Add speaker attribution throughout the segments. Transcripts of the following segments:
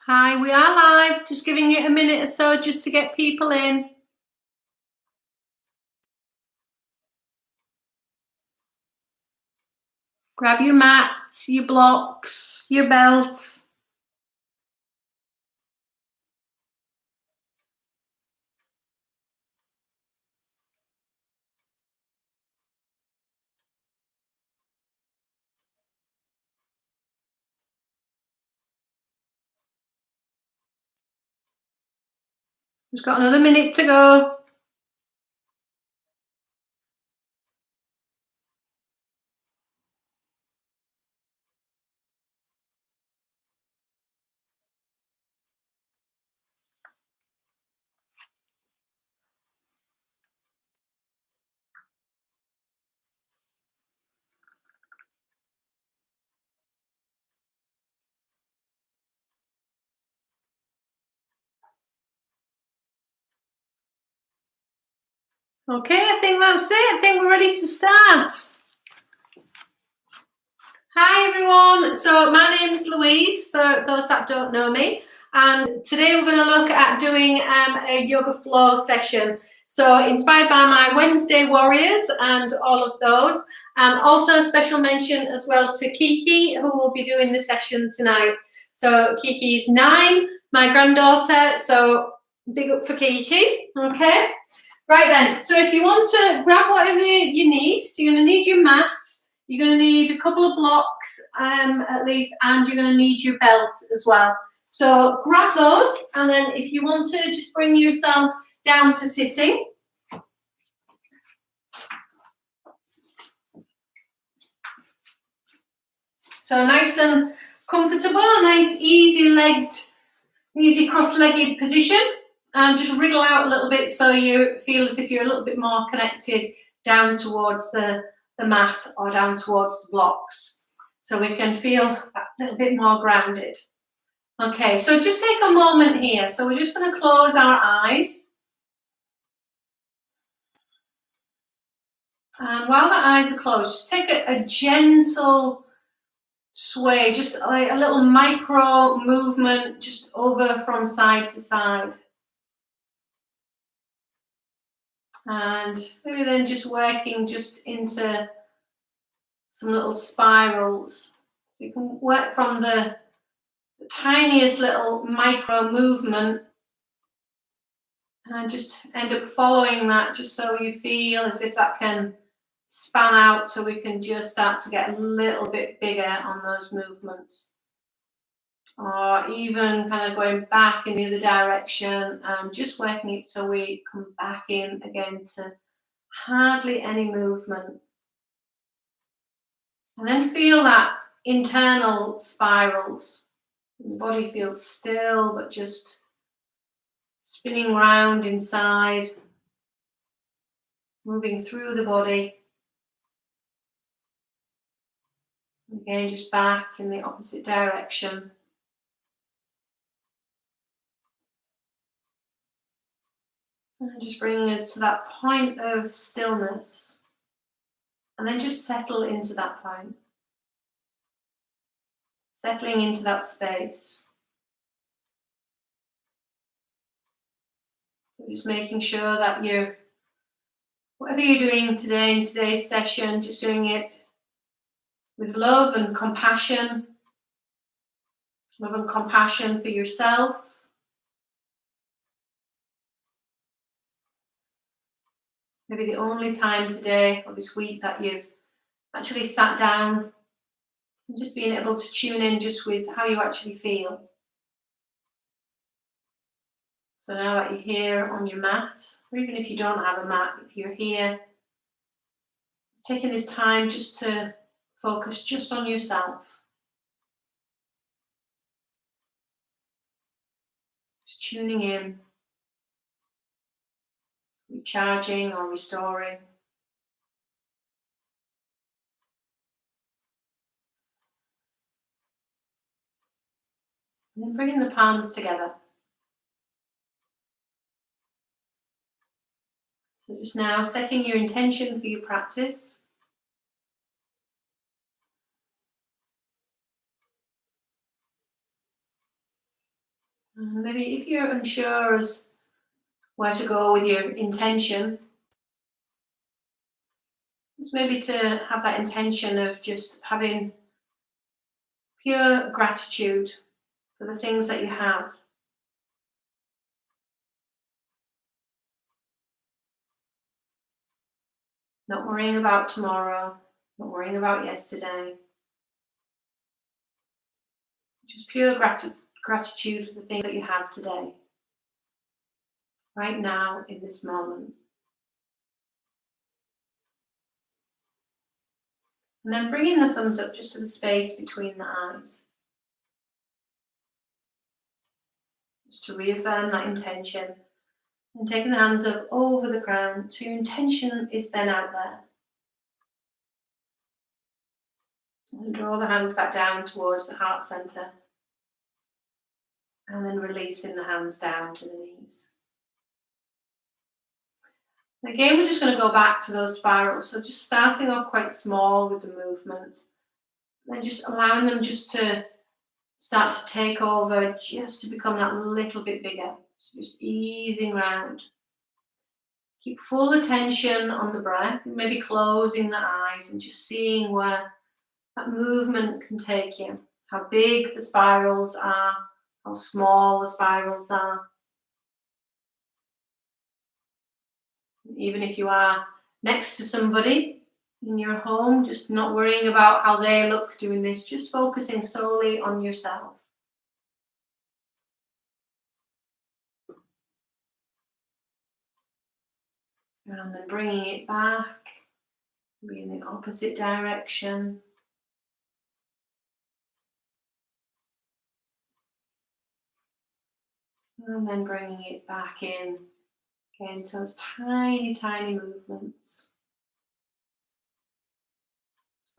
Speaker 1: Hi, we are live. Just giving it a minute or so just to get people in. Grab your mats, your blocks, your belts. Just got another minute to go. Okay, I think that's it. I think we're ready to start. Hi everyone, so my name is Louise, for those that don't know me, and today we're going to look at doing a yoga flow session. So inspired by my Wednesday warriors and all of those, and also a special mention as well to Kiki, who will be doing the session tonight. So Kiki's 9, my granddaughter, so big up for Kiki, okay? Right then, so if you want to grab whatever you need, so you're going to need your mats, you're going to need a couple of blocks at least, and you're going to need your belt as well. So grab those, and then if you want to just bring yourself down to sitting. So nice and comfortable, a nice easy cross-legged position, and just wriggle out a little bit so you feel as if you're a little bit more connected down towards the mat or down towards the blocks, so we can feel a little bit more grounded. Okay, so just take a moment here. So we're just going to close our eyes, and while the eyes are closed, just take a gentle sway, just like a little micro movement, just over from side to side. And maybe then just working just into some little spirals. So you can work from the tiniest little micro movement and just end up following that, just so you feel as if that can span out, so we can just start to get a little bit bigger on those movements. Or even kind of going back in the other direction and just working it so we come back in again to hardly any movement. And then feel that internal spirals. The body feels still, but just spinning round inside, moving through the body. Again, just back in the opposite direction. And just bringing us to that point of stillness. And then just settle into that point. Settling into that space. So just making sure that whatever you're doing today in today's session, just doing it with love and compassion. Love and compassion for yourself. Maybe the only time today or this week that you've actually sat down and just being able to tune in just with how you actually feel. So now that you're here on your mat, or even if you don't have a mat, if you're here, taking this time just to focus just on yourself. Just tuning in, recharging or restoring. And then bringing the palms together. So just now setting your intention for your practice. Maybe if you're unsure as where to go with your intention, it's maybe to have that intention of just having pure gratitude for the things that you have. Not worrying about tomorrow, not worrying about yesterday. Just pure gratitude for the things that you have today, right now, in this moment. And then bringing the thumbs up just to the space between the eyes. Just to reaffirm that intention. And taking the hands up over the crown, so your intention is then out there. And draw the hands back down towards the heart center. And then releasing the hands down to the knees. And again, we're just going to go back to those spirals. So just starting off quite small with the movements. Then just allowing them just to start to take over, just to become that little bit bigger. So just easing round. Keep full attention on the breath, maybe closing the eyes and just seeing where that movement can take you. How big the spirals are, how small the spirals are. Even if you are next to somebody in your home, just not worrying about how they look doing this, just focusing solely on yourself. And then bringing it back, be in the opposite direction. And then bringing it back in. Again, to those tiny, tiny movements.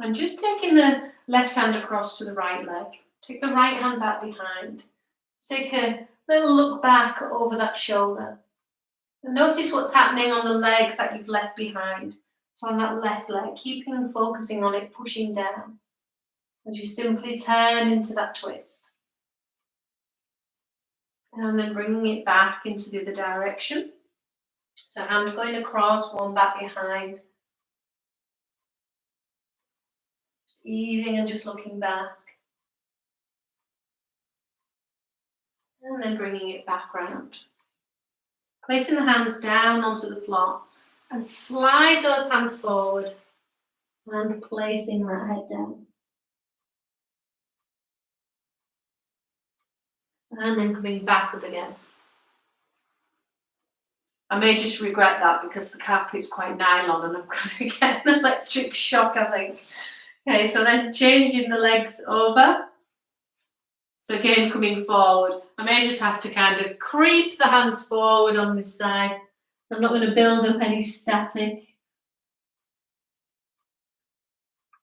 Speaker 1: And just taking the left hand across to the right leg. Take the right hand back behind. Take a little look back over that shoulder. And notice what's happening on the leg that you've left behind. So on that left leg, focusing on it, pushing down. As you simply turn into that twist. And then bringing it back into the other direction. So hand going across, one back behind. Just easing and just looking back. And then bringing it back round. Placing the hands down onto the floor. And slide those hands forward. And placing that head down. And then coming back up again. I may just regret that because the carpet is quite nylon and I'm going to get an electric shock, I think. Okay, so then changing the legs over. So again, coming forward. I may just have to kind of creep the hands forward on this side. I'm not going to build up any static.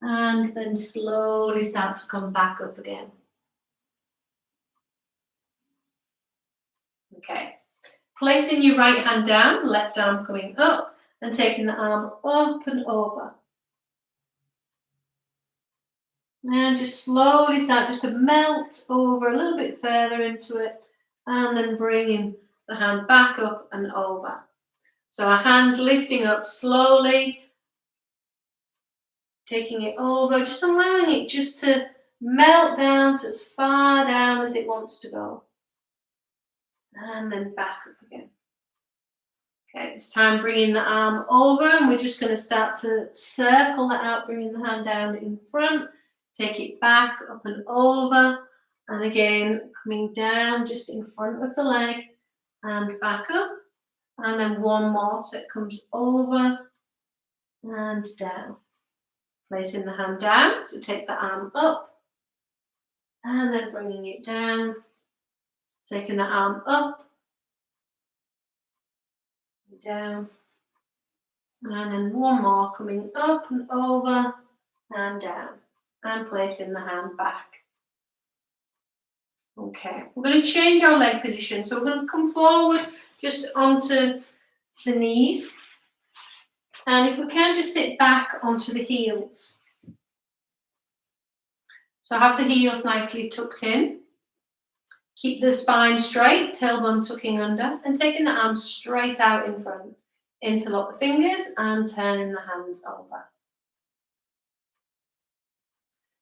Speaker 1: And then slowly start to come back up again. Okay. Placing your right hand down, left arm coming up, and taking the arm up and over. And just slowly start just to melt over a little bit further into it, and then bringing the hand back up and over. So a hand lifting up slowly, taking it over, just allowing it just to melt down to as far down as it wants to go. And then back up again. Okay, this time bringing the arm over, and we're just going to start to circle that out, bringing the hand down in front, take it back, up and over, and again, coming down just in front of the leg, and back up, and then one more, so it comes over and down. Placing the hand down, so take the arm up, and then bringing it down, taking the arm up, down, and then one more coming up and over and down, and placing the hand back. Okay, we're going to change our leg position, so we're going to come forward just onto the knees, and if we can just sit back onto the heels. So have the heels nicely tucked in. Keep the spine straight, tailbone tucking under, and taking the arms straight out in front. Interlock the fingers and turning the hands over.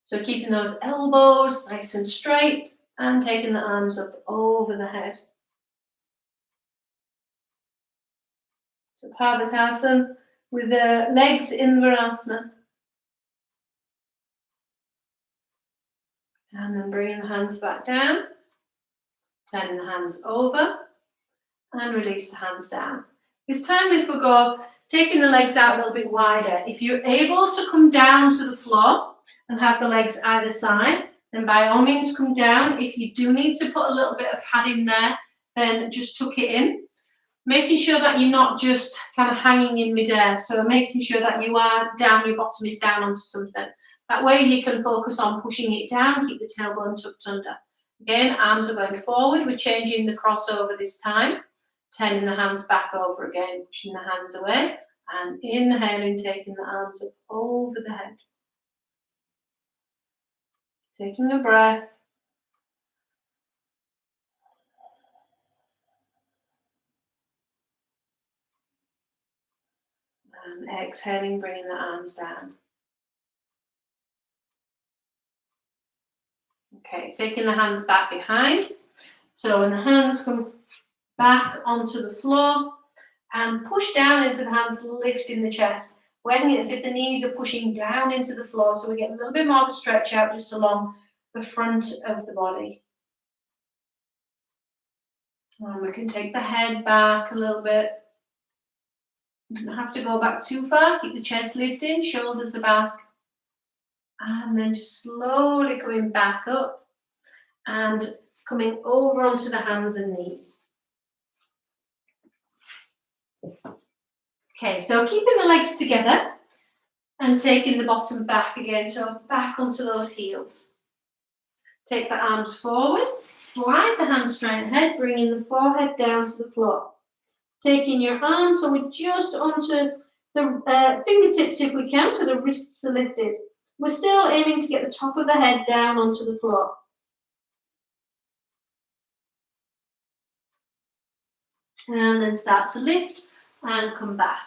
Speaker 1: So keeping those elbows nice and straight and taking the arms up over the head. So Parvatasana with the legs in Virasana. And then bringing the hands back down, turning the hands over, and release the hands down. This time if we go, taking the legs out a little bit wider. If you're able to come down to the floor and have the legs either side, then by all means come down. If you do need to put a little bit of padding there, then just tuck it in. Making sure that you're not just kind of hanging in midair. So making sure that you are down, your bottom is down onto something. That way you can focus on pushing it down, keep the tailbone tucked under. Again, arms are going forward. We're changing the crossover this time. Turning the hands back over again, pushing the hands away. And inhaling, taking the arms up over the head. Taking a breath. And exhaling, bringing the arms down. Okay, taking the hands back behind. So when the hands come back onto the floor and push down into the hands, lifting the chest. Working it as if the knees are pushing down into the floor, so we get a little bit more of a stretch out just along the front of the body. And we can take the head back a little bit. You don't have to go back too far. Keep the chest lifting, shoulders are back. And then just slowly coming back up and coming over onto the hands and knees. Okay, so keeping the legs together and taking the bottom back again, so back onto those heels. Take the arms forward, slide the hands straight ahead, bringing the forehead down to the floor. Taking your arms, so we're just onto the fingertips if we can, so the wrists are lifted. We're still aiming to get the top of the head down onto the floor. And then start to lift and come back.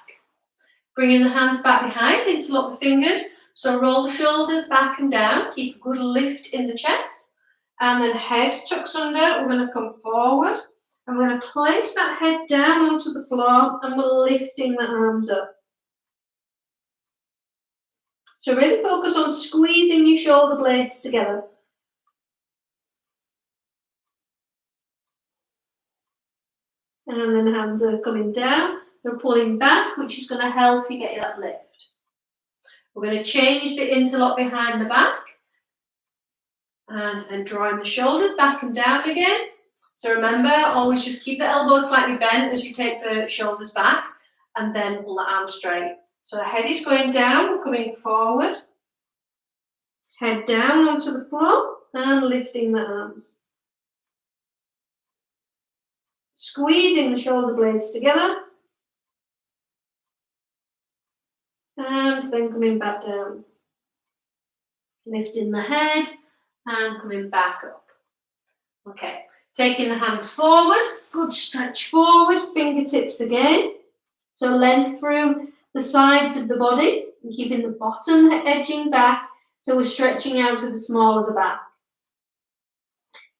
Speaker 1: Bringing the hands back behind, interlock the fingers. So roll the shoulders back and down. Keep a good lift in the chest. And then head tucks under. We're going to come forward. And we're going to place that head down onto the floor. And we're lifting the arms up. So really focus on squeezing your shoulder blades together. And then the hands are coming down. They're pulling back, which is going to help you get that lift. We're going to change the interlock behind the back. And then drawing the shoulders back and down again. So remember, always just keep the elbows slightly bent as you take the shoulders back. And then pull the arms straight. So the head is going down, we're coming forward. Head down onto the floor and lifting the arms. Squeezing the shoulder blades together. And then coming back down. Lifting the head and coming back up. Okay, taking the hands forward. Good stretch forward, fingertips again. So length through the sides of the body and keeping the bottom edging back. So we're stretching out to the small of the back.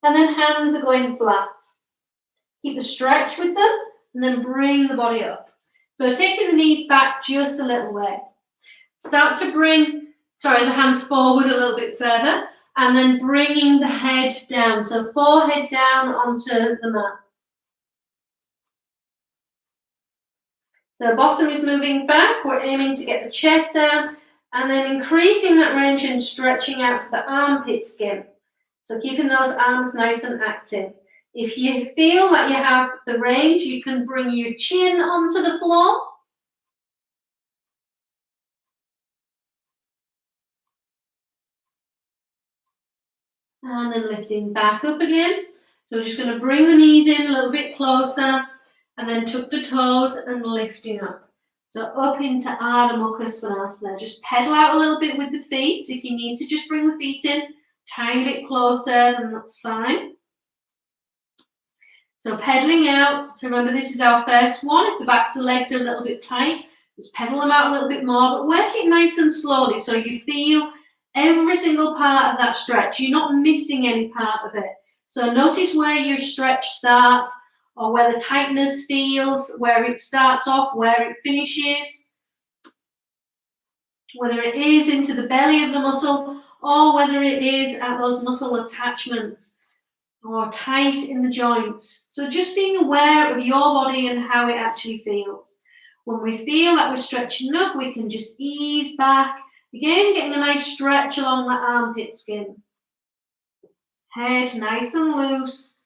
Speaker 1: And then hands are going flat. Keep the stretch with them and then bring the body up. So taking the knees back just a little way. Start to bring, the hands forward a little bit further and then bringing the head down. So forehead down onto the mat. So the bottom is moving back. We're aiming to get the chest down and then increasing that range and stretching out to the armpit skin. So keeping those arms nice and active. If you feel that you have the range, you can bring your chin onto the floor. And then lifting back up again. So we're just going to bring the knees in a little bit closer and then tuck the toes and lifting up. So up into Ardha Mukha Svanasana. Just pedal out a little bit with the feet. If you need to just bring the feet in tiny bit closer, then that's fine. So pedaling out. So remember, this is our first one. If the backs of the legs are a little bit tight, just pedal them out a little bit more, but work it nice and slowly so you feel every single part of that stretch. You're not missing any part of it. So notice where your stretch starts or where the tightness feels, where it starts off, where it finishes, whether it is into the belly of the muscle or whether it is at those muscle attachments or tight in the joints. So just being aware of your body and how it actually feels. When we feel that we're stretching enough, we can just ease back. Again, getting a nice stretch along that armpit skin. Head nice and loose.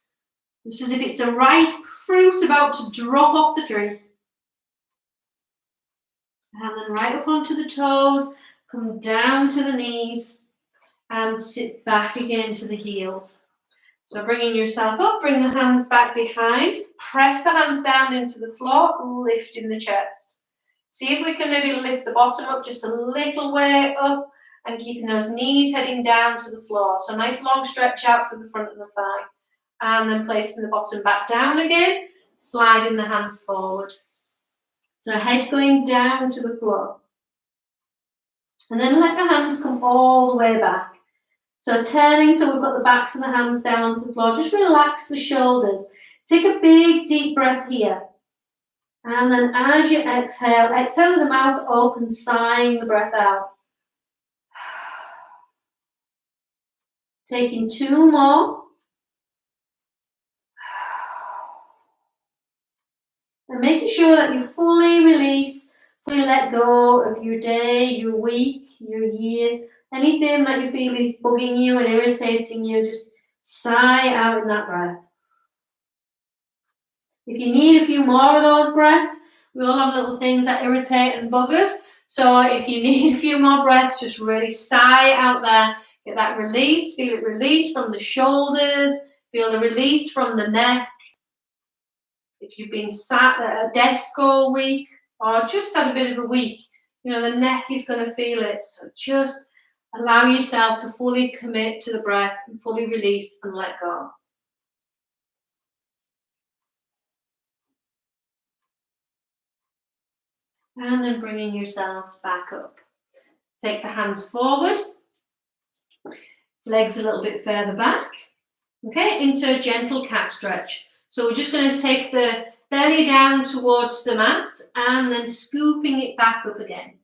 Speaker 1: Just as if it's a ripe fruit about to drop off the tree. And then right up onto the toes, come down to the knees and sit back again to the heels. So bringing yourself up, bring the hands back behind, press the hands down into the floor, lifting the chest. See if we can maybe lift the bottom up just a little way up and keeping those knees heading down to the floor. So nice long stretch out from the front of the thigh. And then placing the bottom back down again, sliding the hands forward. So head going down to the floor. And then let the hands come all the way back. So turning, so we've got the backs of the hands down to the floor. Just relax the shoulders. Take a big deep breath here. And then as you exhale, exhale with the mouth open, sighing the breath out. Taking 2 more. And making sure that you fully release, fully let go of your day, your week, your year. Anything that you feel is bugging you and irritating you, just sigh out in that breath. If you need a few more of those breaths, we all have little things that irritate and bug us. So if you need a few more breaths, just really sigh out there. Get that release, feel it release from the shoulders, feel the release from the neck. If you've been sat at a desk all week or just had a bit of a week, the neck is going to feel it. So just allow yourself to fully commit to the breath and fully release and let go. And then bringing yourselves back up. Take the hands forward, legs a little bit further back. Okay, into a gentle cat stretch. So we're just going to take the belly down towards the mat and then scooping it back up again.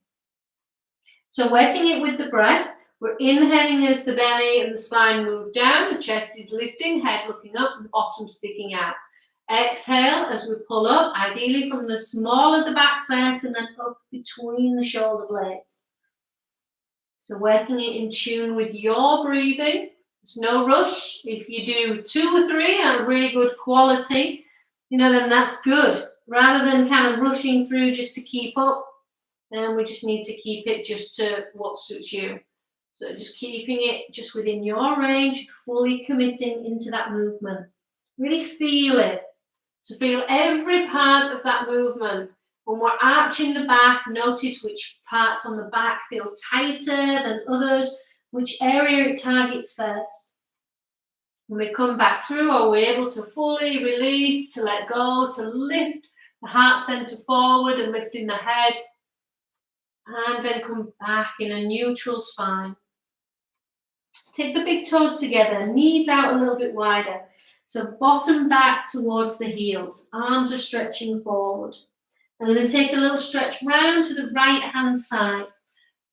Speaker 1: So working it with the breath, we're inhaling as the belly and the spine move down, the chest is lifting, head looking up, and bottom sticking out. Exhale as we pull up, ideally from the small of the back first and then up between the shoulder blades. So working it in tune with your breathing. There's no rush. If you do 2 or 3 and really good quality, then that's good. Rather than kind of rushing through just to keep up, then we just need to keep it just to what suits you. So just keeping it just within your range, fully committing into that movement. Really feel it. So feel every part of that movement. When we're arching the back, notice which parts on the back feel tighter than others, which area it targets first. When we come back through, are we able to fully release, to let go, to lift the heart center forward and lifting the head, and then come back in a neutral spine. Take the big toes together, knees out a little bit wider. So bottom back towards the heels, arms are stretching forward. I'm going to take a little stretch round to the right hand side.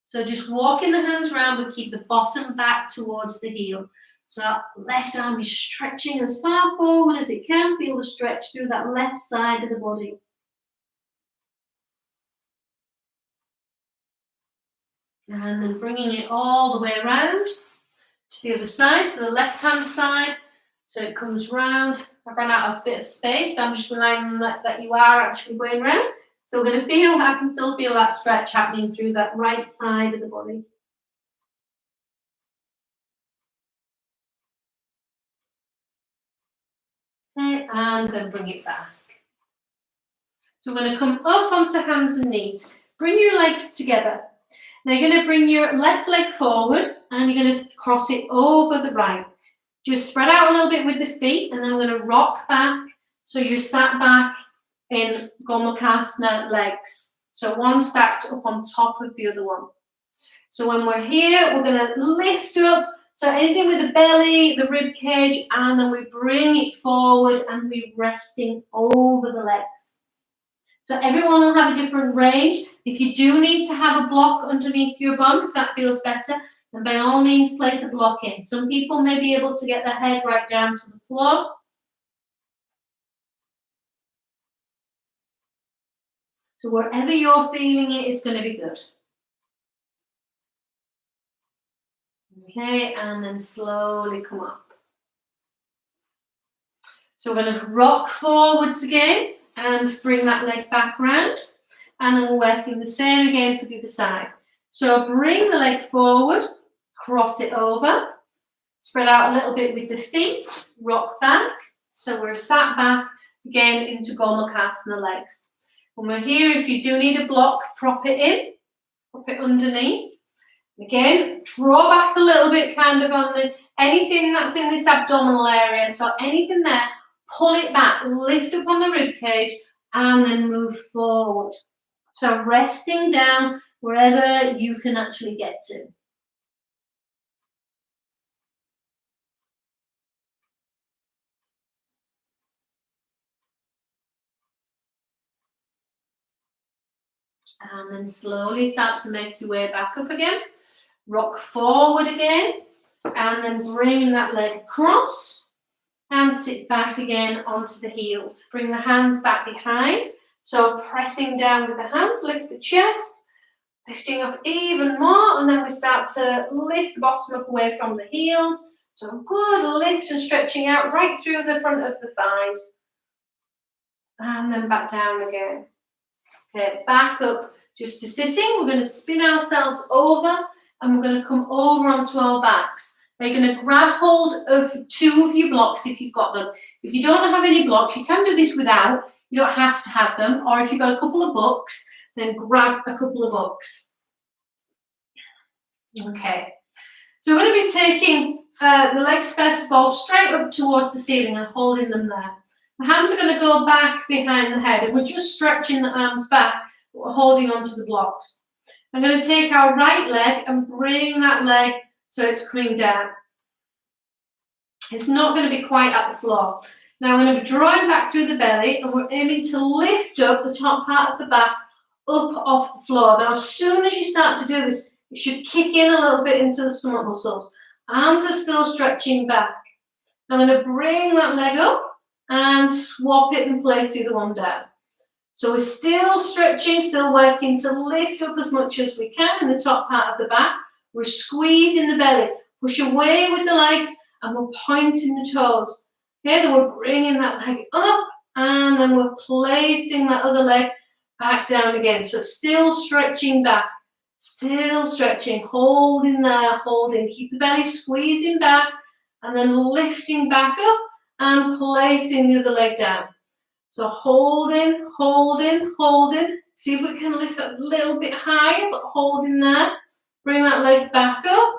Speaker 1: So just walking the hands round, but keep the bottom back towards the heel. So that left arm is stretching as far forward as it can. Feel the stretch through that left side of the body. And then bringing it all the way around to the other side, to the left hand side. So it comes round. I've run out of a bit of space, so I'm just relying on that you are actually going round. So we're going to feel, I can still feel that stretch happening through that right side of the body. Okay, and then bring it back. So we're going to come up onto hands and knees. Bring your legs together. Now you're going to bring your left leg forward and you're going to cross it over the right. Just spread out a little bit with the feet and then we're going to rock back So you're sat back in Gomukhasana legs. So one stacked up on top of the other one. So when we're here, we're going to lift up. So anything with the belly, the rib cage, and then we bring it forward and we're resting over the legs. So everyone will have a different range. If you do need to have a block underneath your bum, if that feels better, then by all means place a block in. Some people may be able to get their head right down to the floor. So wherever you're feeling it is going to be good. Okay, and then slowly come up. So we're going to rock forwards again and bring that leg back round. And then we're working the same again for the other side. So bring the leg forward, cross it over, spread out a little bit with the feet, rock back. So we're sat back again into Gomukhasana legs. When we're here, if you do need a block, prop it in, prop it underneath. Again, draw back a little bit kind of on anything that's in this abdominal area. So anything there, pull it back, lift up on the rib cage and then move forward. So resting down wherever you can actually get to. And then slowly start to make your way back up again. Rock forward again. And then bring that leg across. And sit back again onto the heels. Bring the hands back behind. So pressing down with the hands, lift the chest. Lifting up even more. And then we start to lift the bottom up away from the heels. So good lift and stretching out right through the front of the thighs. And then back down again. Okay, back up just to sitting. We're going to spin ourselves over and we're going to come over onto our backs. Now you're going to grab hold of two of your blocks if you've got them. If you don't have any blocks, you can do this without. You don't have to have them. Or if you've got a couple of books, then grab a couple of books. Okay. So we're going to be taking the legs first of all straight up towards the ceiling and holding them there. The hands are going to go back behind the head and we're just stretching the arms back, but we're holding onto the blocks. I'm going to take our right leg and bring that leg so it's coming down. It's not going to be quite at the floor. Now we're going to be drawing back through the belly and we're aiming to lift up the top part of the back up off the floor. Now as soon as you start to do this, it should kick in a little bit into the stomach muscles. Arms are still stretching back. I'm going to bring that leg up and swap it and place the other one down. So we're still stretching, still working to lift up as much as we can in the top part of the back. We're squeezing the belly. Push away with the legs and we're pointing the toes. Okay, then we're bringing that leg up and then we're placing that other leg back down again. So still stretching back, still stretching, holding there, holding. Keep the belly squeezing back and then lifting back up and placing the other leg down. So holding, holding, holding. See if we can lift that a little bit higher, but holding there. Bring that leg back up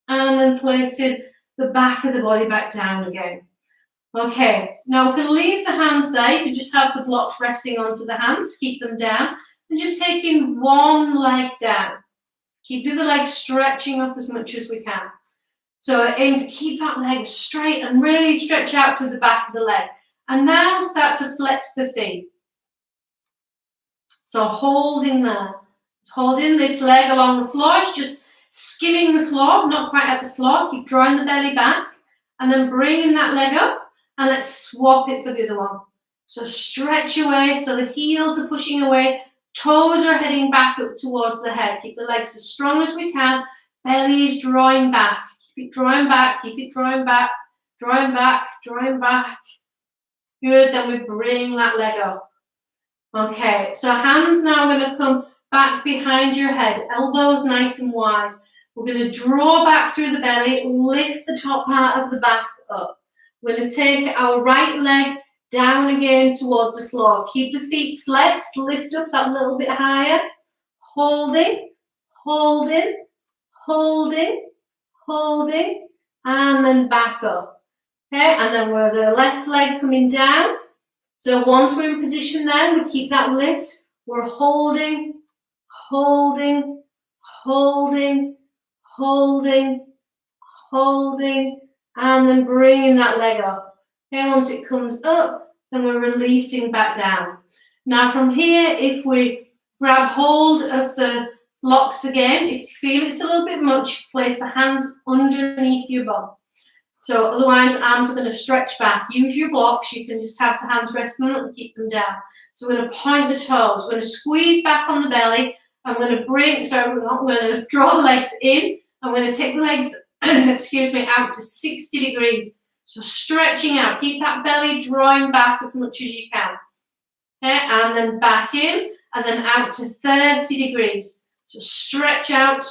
Speaker 1: and then placing the back of the body back down again. Okay, now we can leave the hands there. You can just have the blocks resting onto the hands, keep them down, and just taking one leg down. Keep the other leg stretching up as much as we can. So aim to keep that leg straight and really stretch out through the back of the leg. And now start to flex the feet. So holding there. Holding this leg along the floor. It's just skimming the floor, not quite at the floor. Keep drawing the belly back. And then bringing that leg up. And let's swap it for the other one. So stretch away. So the heels are pushing away. Toes are heading back up towards the head. Keep the legs as strong as we can. Belly is drawing back. Keep it drawing back. Keep it drawing back. Drawing back. Drawing back. Good. Then we bring that leg up. Okay. So hands now are going to come back behind your head. Elbows nice and wide. We're going to draw back through the belly. Lift the top part of the back up. We're going to take our right leg down again towards the floor. Keep the feet flexed. Lift up that little bit higher. Holding, holding, holding, holding, and then back up. Okay, and then with the left leg coming down, So once we're in position then, we keep that lift. We're holding, holding, holding, holding, holding, and then bringing that leg up. Okay, once it comes up, then we're releasing back down. Now from here, if we grab hold of the blocks again, if you feel it's a little bit much, place the hands underneath your bum. So otherwise, arms are going to stretch back. Use your blocks. You can just have the hands resting on it and keep them down. So we're going to point the toes. We're going to squeeze back on the belly. I'm going to I'm going to draw the legs in. I'm going to take the legs, excuse me, out to 60 degrees. So stretching out. Keep that belly drawing back as much as you can. Okay, and then back in, and then out to 30 degrees. So stretch out,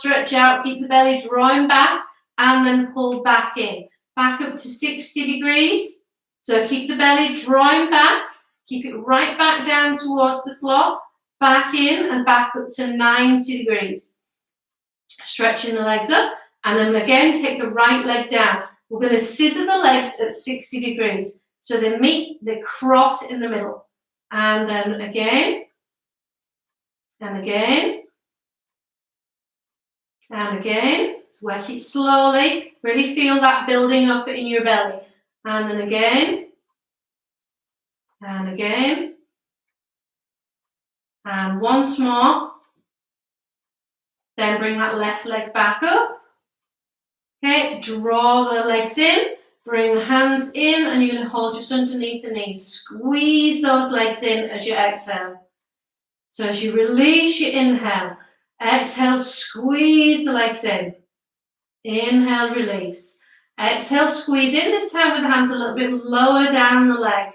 Speaker 1: keep the belly drawing back, and then pull back in. Back up to 60 degrees. So keep the belly drawing back, keep it right back down towards the floor, back in and back up to 90 degrees. Stretching the legs up, and then again take the right leg down. We're going to scissor the legs at 60 degrees. So they meet, they cross in the middle. And then again, and again, and again. Work it slowly. Really feel that building up in your belly. And then again, and again, and once more. Then bring that left leg back up. Okay, draw the legs in. Bring the hands in, and you're going to hold just underneath the knees. Squeeze those legs in as you exhale. So as you release your inhale, exhale, squeeze the legs in. Inhale, release. Exhale, squeeze in, this time with the hands a little bit lower down the leg.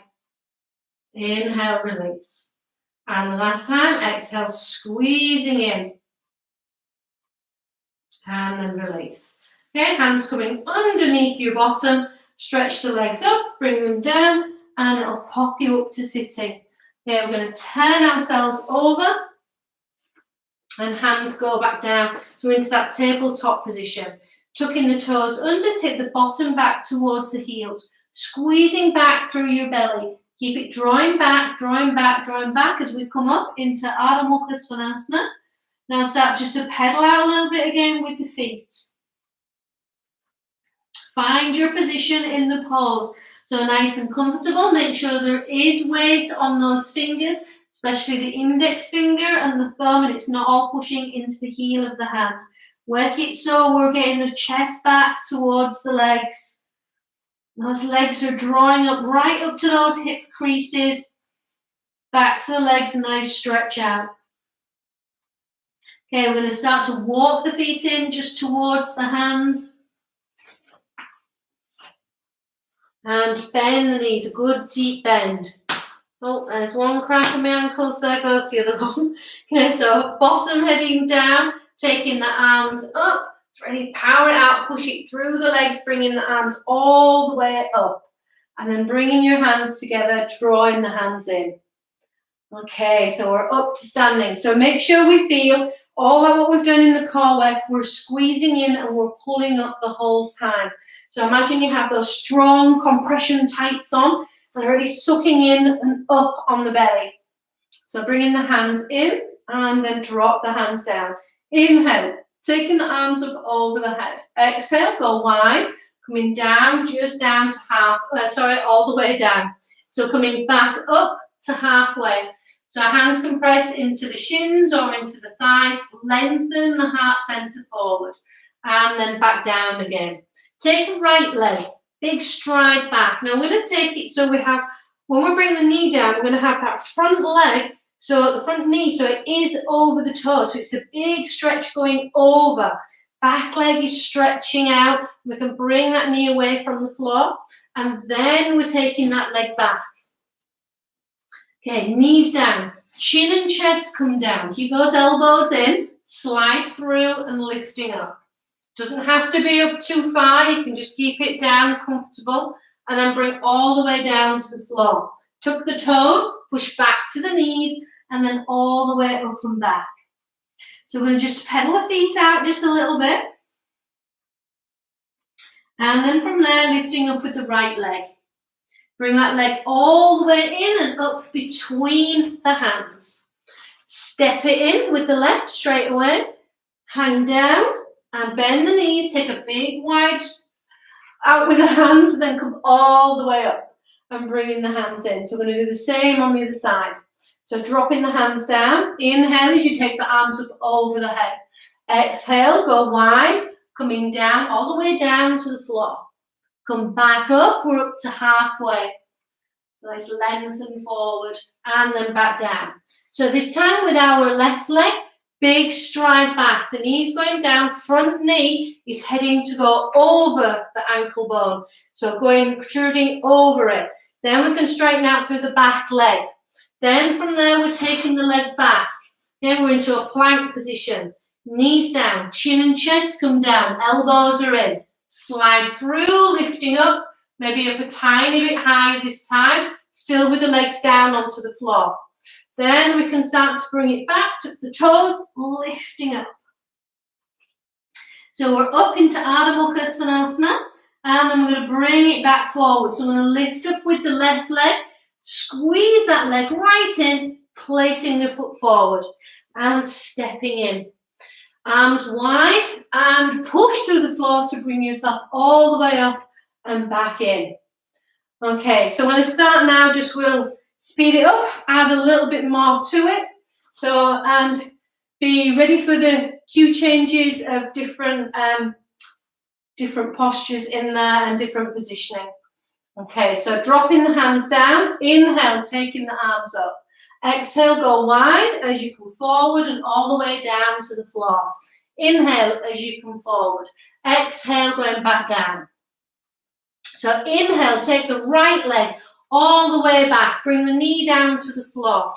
Speaker 1: Inhale, release. And the last time, exhale, squeezing in. And then release. Okay, hands coming underneath your bottom. Stretch the legs up, bring them down, and it'll pop you up to sitting. Okay, we're going to turn ourselves over, and hands go back down. So into that tabletop position. Tucking the toes under, take the bottom back towards the heels. Squeezing back through your belly. Keep it drawing back, drawing back, drawing back as we come up into Ardha Mukha Svanasana. Now start just to pedal out a little bit again with the feet. Find your position in the pose. So nice and comfortable. Make sure there is weight on those fingers, especially the index finger and the thumb, and it's not all pushing into the heel of the hand. Work it so we're getting the chest back towards the legs. Those legs are drawing up right up to those hip creases. Back to the legs, nice stretch out. Okay, we're going to start to walk the feet in just towards the hands. And bend the knees, a good deep bend. Oh, there's one crack in my ankles, there goes the other one. Okay, so bottom heading down. Taking the arms up, ready, power it out, push it through the legs, bringing the arms all the way up. And then bringing your hands together, drawing the hands in. Okay, so we're up to standing. So make sure we feel all that what we've done in the core work, we're squeezing in and we're pulling up the whole time. So imagine you have those strong compression tights on and really sucking in and up on the belly. So bringing the hands in and then drop the hands down. Inhale, taking the arms up over the head. Exhale, go wide, coming down, just down to all the way down. So coming back up to halfway. So our hands can press into the shins or into the thighs, lengthen the heart center forward, and then back down again. Take the right leg, big stride back. Now we're going to take it so we have, when we bring the knee down, we're going to have that front leg. So the front knee, so it is over the toes. So it's a big stretch going over. Back leg is stretching out. We can bring that knee away from the floor. And then we're taking that leg back. Okay, knees down. Chin and chest come down. Keep those elbows in. Slide through and lifting up. Doesn't have to be up too far. You can just keep it down comfortable. And then bring all the way down to the floor. Tuck the toes, push back to the knees, and then all the way up and back. So we're going to just pedal the feet out just a little bit. And then from there, lifting up with the right leg. Bring that leg all the way in and up between the hands. Step it in with the left straight away. Hang down and bend the knees. Take a big wide out with the hands and then come all the way up and bringing the hands in. So we're going to do the same on the other side. So dropping the hands down. Inhale as you take the arms up over the head. Exhale, go wide, coming down, all the way down to the floor. Come back up, we're up to halfway. Nice lengthen forward and then back down. So this time with our left leg, big stride back. The knee's going down, front knee is heading to go over the ankle bone. So going, protruding over it. Then we can straighten out through the back leg. Then from there, we're taking the leg back. Then we're into a plank position. Knees down, chin and chest come down, elbows are in. Slide through, lifting up, maybe up a tiny bit higher this time, still with the legs down onto the floor. Then we can start to bring it back to the toes, lifting up. So we're up into Ardha Mukha Svanasana, and then we're going to bring it back forward. So I'm going to lift up with the left leg, squeeze that leg right in, placing the foot forward and stepping in. Arms wide and push through the floor to bring yourself all the way up and back in. Okay, so when I start now, just we'll speed it up, add a little bit more to it. So, and be ready for the cue changes of different postures in there and different positioning. Okay, so dropping the hands down, inhale, taking the arms up. Exhale, go wide as you come forward and all the way down to the floor. Inhale as you come forward. Exhale, going back down. So inhale, take the right leg all the way back. Bring the knee down to the floor.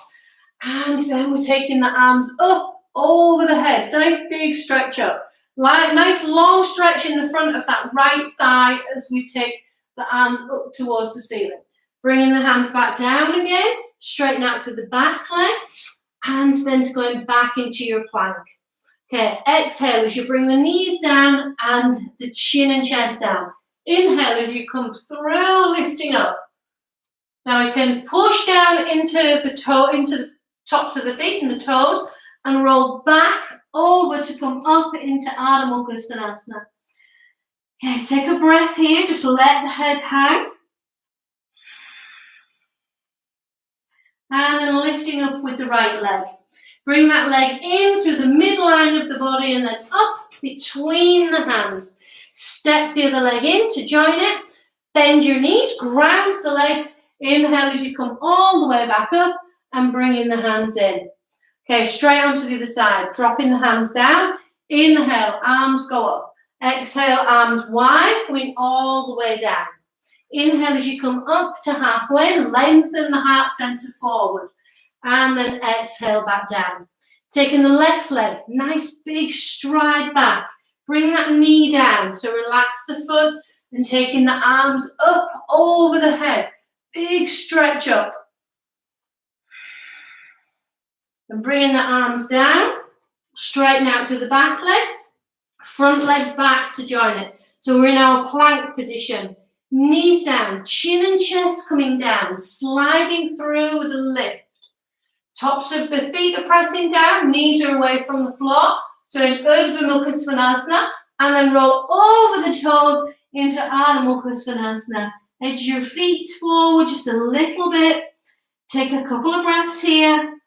Speaker 1: And then we're taking the arms up over the head. Nice big stretch up. Nice long stretch in the front of that right thigh as we take the arms up towards the ceiling. Bringing the hands back down again. Straighten out through the back leg. And then going back into your plank. Okay, exhale as you bring the knees down and the chin and chest down. Inhale as you come through, lifting up. Now we can push down into the tops of the feet and the toes and roll back over to come up into Ardha Mukha Svanasana. Okay, take a breath here, just let the head hang. And then lifting up with the right leg. Bring that leg in through the midline of the body and then up between the hands. Step the other leg in to join it. Bend your knees, ground the legs. Inhale as you come all the way back up and bringing the hands in. Okay, straight onto the other side. Dropping the hands down. Inhale, arms go up. Exhale, arms wide, coming all the way down. Inhale as you come up to halfway and lengthen the heart center forward. And then exhale back down. Taking the left leg, nice big stride back. Bring that knee down. So relax the foot and taking the arms up over the head. Big stretch up. And bringing the arms down. Straighten out through the back leg. Front leg back to join it. So we're in our plank position. Knees down, chin and chest coming down, sliding through the lift. Tops of the feet are pressing down, knees are away from the floor. So in Urdhva Mukha Svanasana, and then roll over the toes into Ardha Mukha Svanasana. Edge your feet forward just a little bit. Take a couple of breaths here.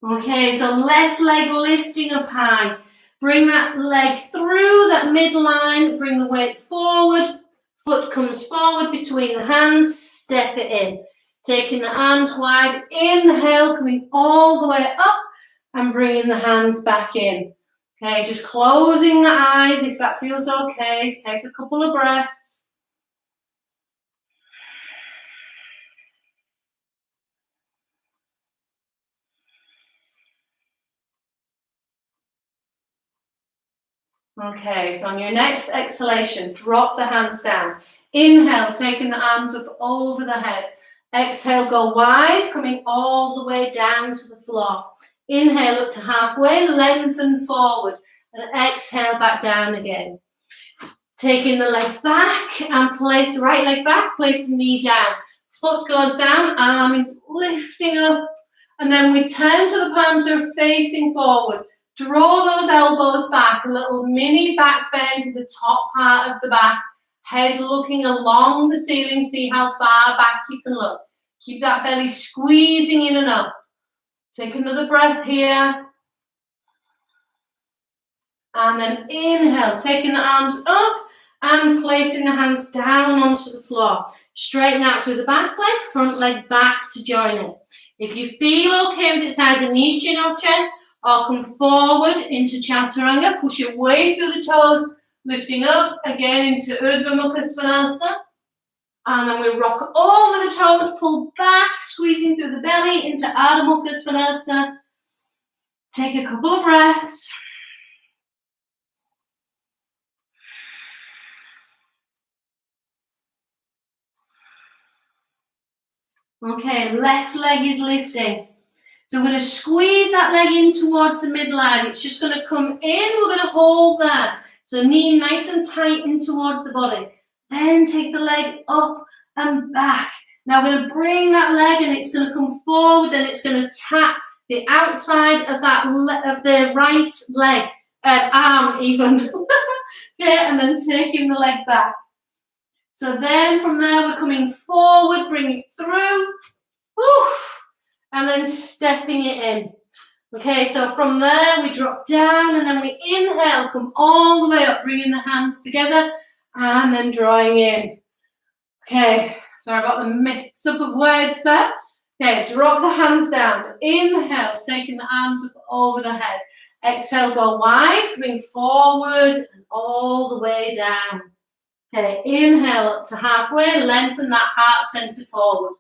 Speaker 1: Okay, so left leg lifting up high. Bring that leg through that midline. Bring the weight forward. Foot comes forward between the hands. Step it in. Taking the arms wide. Inhale, coming all the way up and bringing the hands back in. Okay, just closing the eyes if that feels okay. Take a couple of breaths. Okay, so on your next exhalation, drop the hands down. Inhale, taking the arms up over the head. Exhale, go wide, coming all the way down to the floor. Inhale up to halfway, lengthen forward, and exhale back down again. Taking the leg back and place the right leg back, place the knee down. Foot goes down, arm is lifting up, and then we turn to the palms are facing forward. Draw those elbows back, a little mini back bend to the top part of the back. Head looking along the ceiling, see how far back you can look. Keep that belly squeezing in and up. Take another breath here. And then inhale, taking the arms up and placing the hands down onto the floor. Straighten out through the back leg, front leg back to join it. If you feel okay with it, either knees, chin or chest, or come forward into Chaturanga, push your way through the toes, lifting up again into Urdhva Mukha Svanasana. And then we rock over the toes, pull back, squeezing through the belly into Ardha Mukha Svanasana. Take a couple of breaths. Okay, left leg is lifting. So we're going to squeeze that leg in towards the midline. It's just going to come in. We're going to hold there. So knee nice and tight in towards the body. Then take the leg up and back. Now we're going to bring that leg and it's going to come forward and it's going to tap the outside of that of the right leg, arm even. Okay, and then taking the leg back. So then from there we're coming forward, bring it through, and then stepping it in. Okay, so from there we drop down and then we inhale, come all the way up, bringing the hands together and then drawing in. Okay, sorry about the mix up of words there. Okay, drop the hands down. Inhale, taking the arms up over the head. Exhale, go wide, coming forward and all the way down. Okay, inhale up to halfway, lengthen that heart center forward,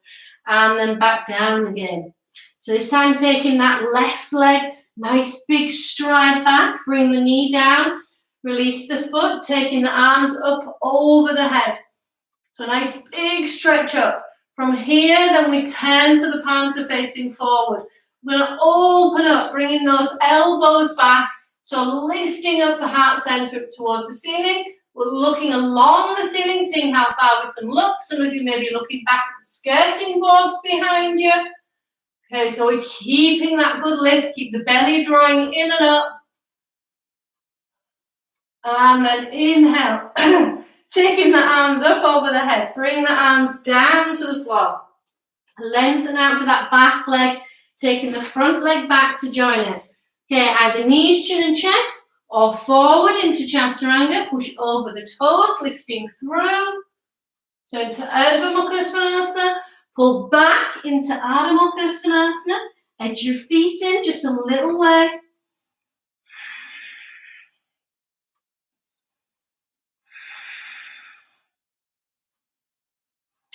Speaker 1: and then back down again. So this time taking that left leg, nice big stride back, bring the knee down, release the foot, taking the arms up over the head. So nice big stretch up. From here, then we turn to the palms are facing forward. We're going to open up, bringing those elbows back, so lifting up the heart center up towards the ceiling. We're looking along the ceiling, seeing how far we can look. Some of you may be looking back at the skirting boards behind you. Okay, so we're keeping that good lift. Keep the belly drawing in and up. And then inhale. Taking the arms up over the head. Bring the arms down to the floor. Lengthen out to that back leg. Taking the front leg back to join it. Okay, either knees, chin and chest, or forward into Chaturanga, push over the toes, lifting through. So into Urdhva Mukha Svanasana, pull back into Ardha Mukha Svanasana, edge your feet in just a little way.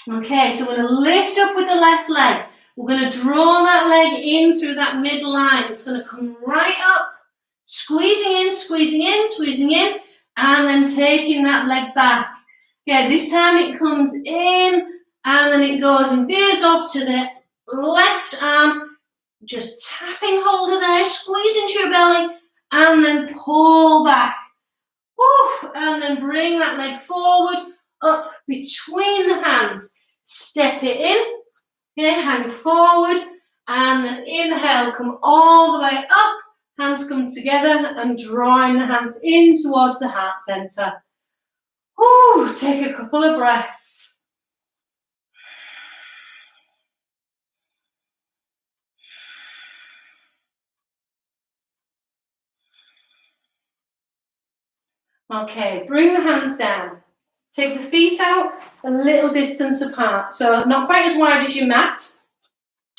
Speaker 1: Okay, so we're going to lift up with the left leg. We're going to draw that leg in through that midline. It's going to come right up. Squeezing in, squeezing in, squeezing in, and then taking that leg back. Okay, this time it comes in, and then it goes and veers off to the left arm, just tapping hold of there, squeeze into your belly, and then pull back. Woo, and then bring that leg forward, up between the hands. Step it in, okay, hang forward, and then inhale, come all the way up. Hands come together and drawing the hands in towards the heart center. Woo, take a couple of breaths. Okay, bring the hands down. Take the feet out a little distance apart. So not quite as wide as your mat,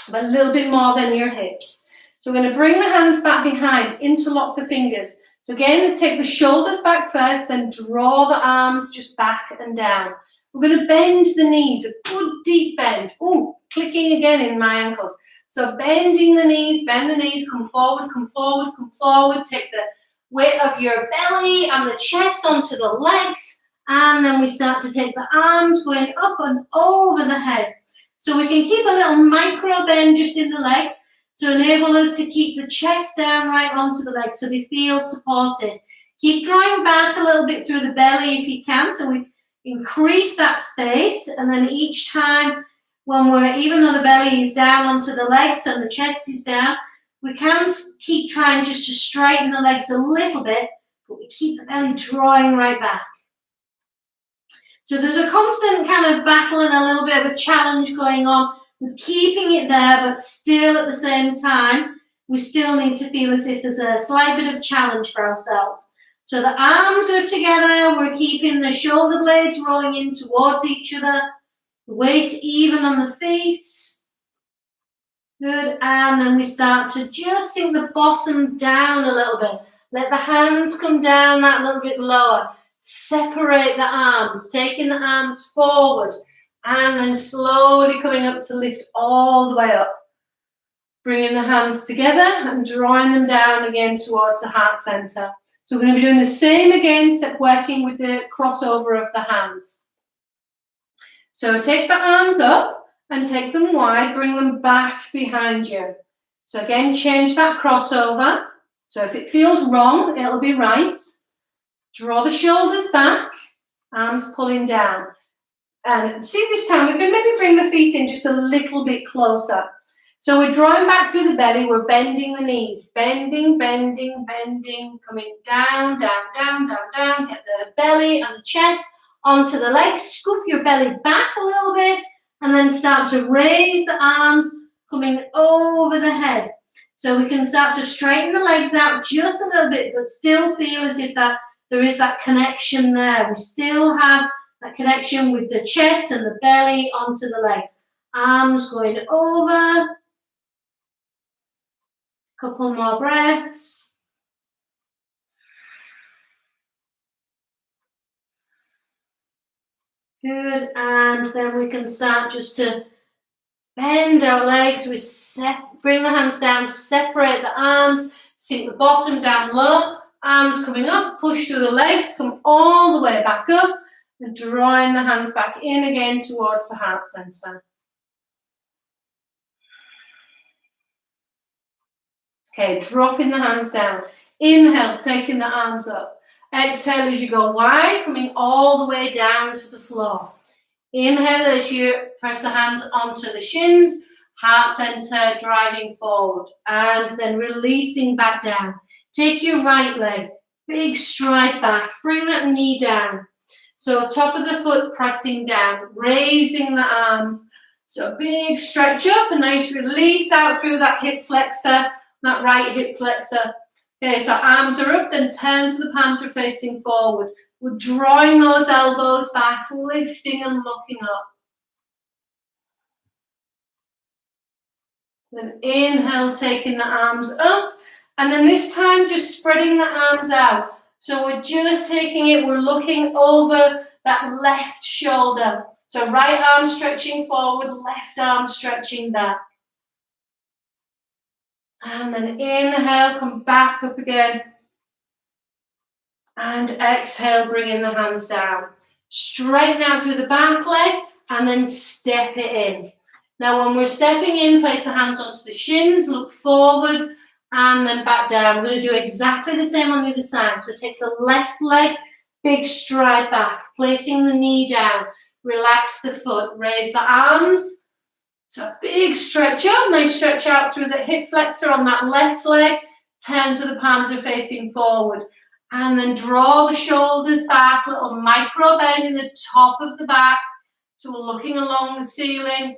Speaker 1: but a little bit more than your hips. So we're going to bring the hands back behind, interlock the fingers. So again, take the shoulders back first, then draw the arms just back and down. We're going to bend the knees, a good deep bend. Ooh, clicking again in my ankles. So bending the knees, bend the knees, come forward, come forward, come forward. Take the weight of your belly and the chest onto the legs. And then we start to take the arms going up and over the head. So we can keep a little micro bend just in the legs. to enable us to keep the chest down right onto the legs so they feel supported. Keep drawing back a little bit through the belly if you can, so we increase that space, and then each time when even though the belly is down onto the legs and the chest is down, we can keep trying just to straighten the legs a little bit, but we keep the belly drawing right back. So there's a constant kind of battle and a little bit of a challenge going on with keeping it there, but still at the same time, we still need to feel as if there's a slight bit of challenge for ourselves. So the arms are together, we're keeping the shoulder blades rolling in towards each other, the weight even on the feet. Good, and then we start to just sink the bottom down a little bit. Let the hands come down that little bit lower. Separate the arms, taking the arms forward, and then slowly coming up to lift all the way up. Bringing the hands together and drawing them down again towards the heart center. So we're going to be doing the same again, except working with the crossover of the hands. So take the arms up and take them wide, bring them back behind you. So again, change that crossover. So if it feels wrong, it'll be right. Draw the shoulders back, arms pulling down. And see, this time we can maybe bring the feet in just a little bit closer. So we're drawing back through the belly, we're bending the knees. Bending, bending, bending, coming down, down, down, down, down. Get the belly and the chest onto the legs. Scoop your belly back a little bit and then start to raise the arms, coming over the head. So we can start to straighten the legs out just a little bit, but still feel as if there is that connection there. We still have that connection with the chest and the belly onto the legs. Arms going over. Couple more breaths. Good, and then we can start just to bend our legs. We bring the hands down, separate the arms, sink the bottom down low, arms coming up, push through the legs, come all the way back up, and drawing the hands back in again towards the heart center. Okay, dropping the hands down. Inhale, taking the arms up. Exhale as you go wide, coming all the way down to the floor. Inhale as you press the hands onto the shins, heart center driving forward, and then releasing back down. Take your right leg, big stride back, bring that knee down. So top of the foot pressing down, raising the arms. So big stretch up, a nice release out through that hip flexor, that right hip flexor. Okay, so arms are up, then turn to the palms are facing forward. We're drawing those elbows back, lifting and looking up. Then inhale, taking the arms up. And then this time, just spreading the arms out. So we're just taking it, we're looking over that left shoulder. So right arm stretching forward, left arm stretching back. And then inhale, come back up again. And exhale, bringing the hands down. Straighten out through the back leg and then step it in. Now when we're stepping in, place the hands onto the shins, look forward and then back down. We're going to do exactly the same on the other side. So take the left leg, big stride back, placing the knee down. Relax the foot, raise the arms. So big stretch up, nice stretch out through the hip flexor on that left leg. Turn so the palms are facing forward. And then draw the shoulders back, little micro bend in the top of the back. So we're looking along the ceiling.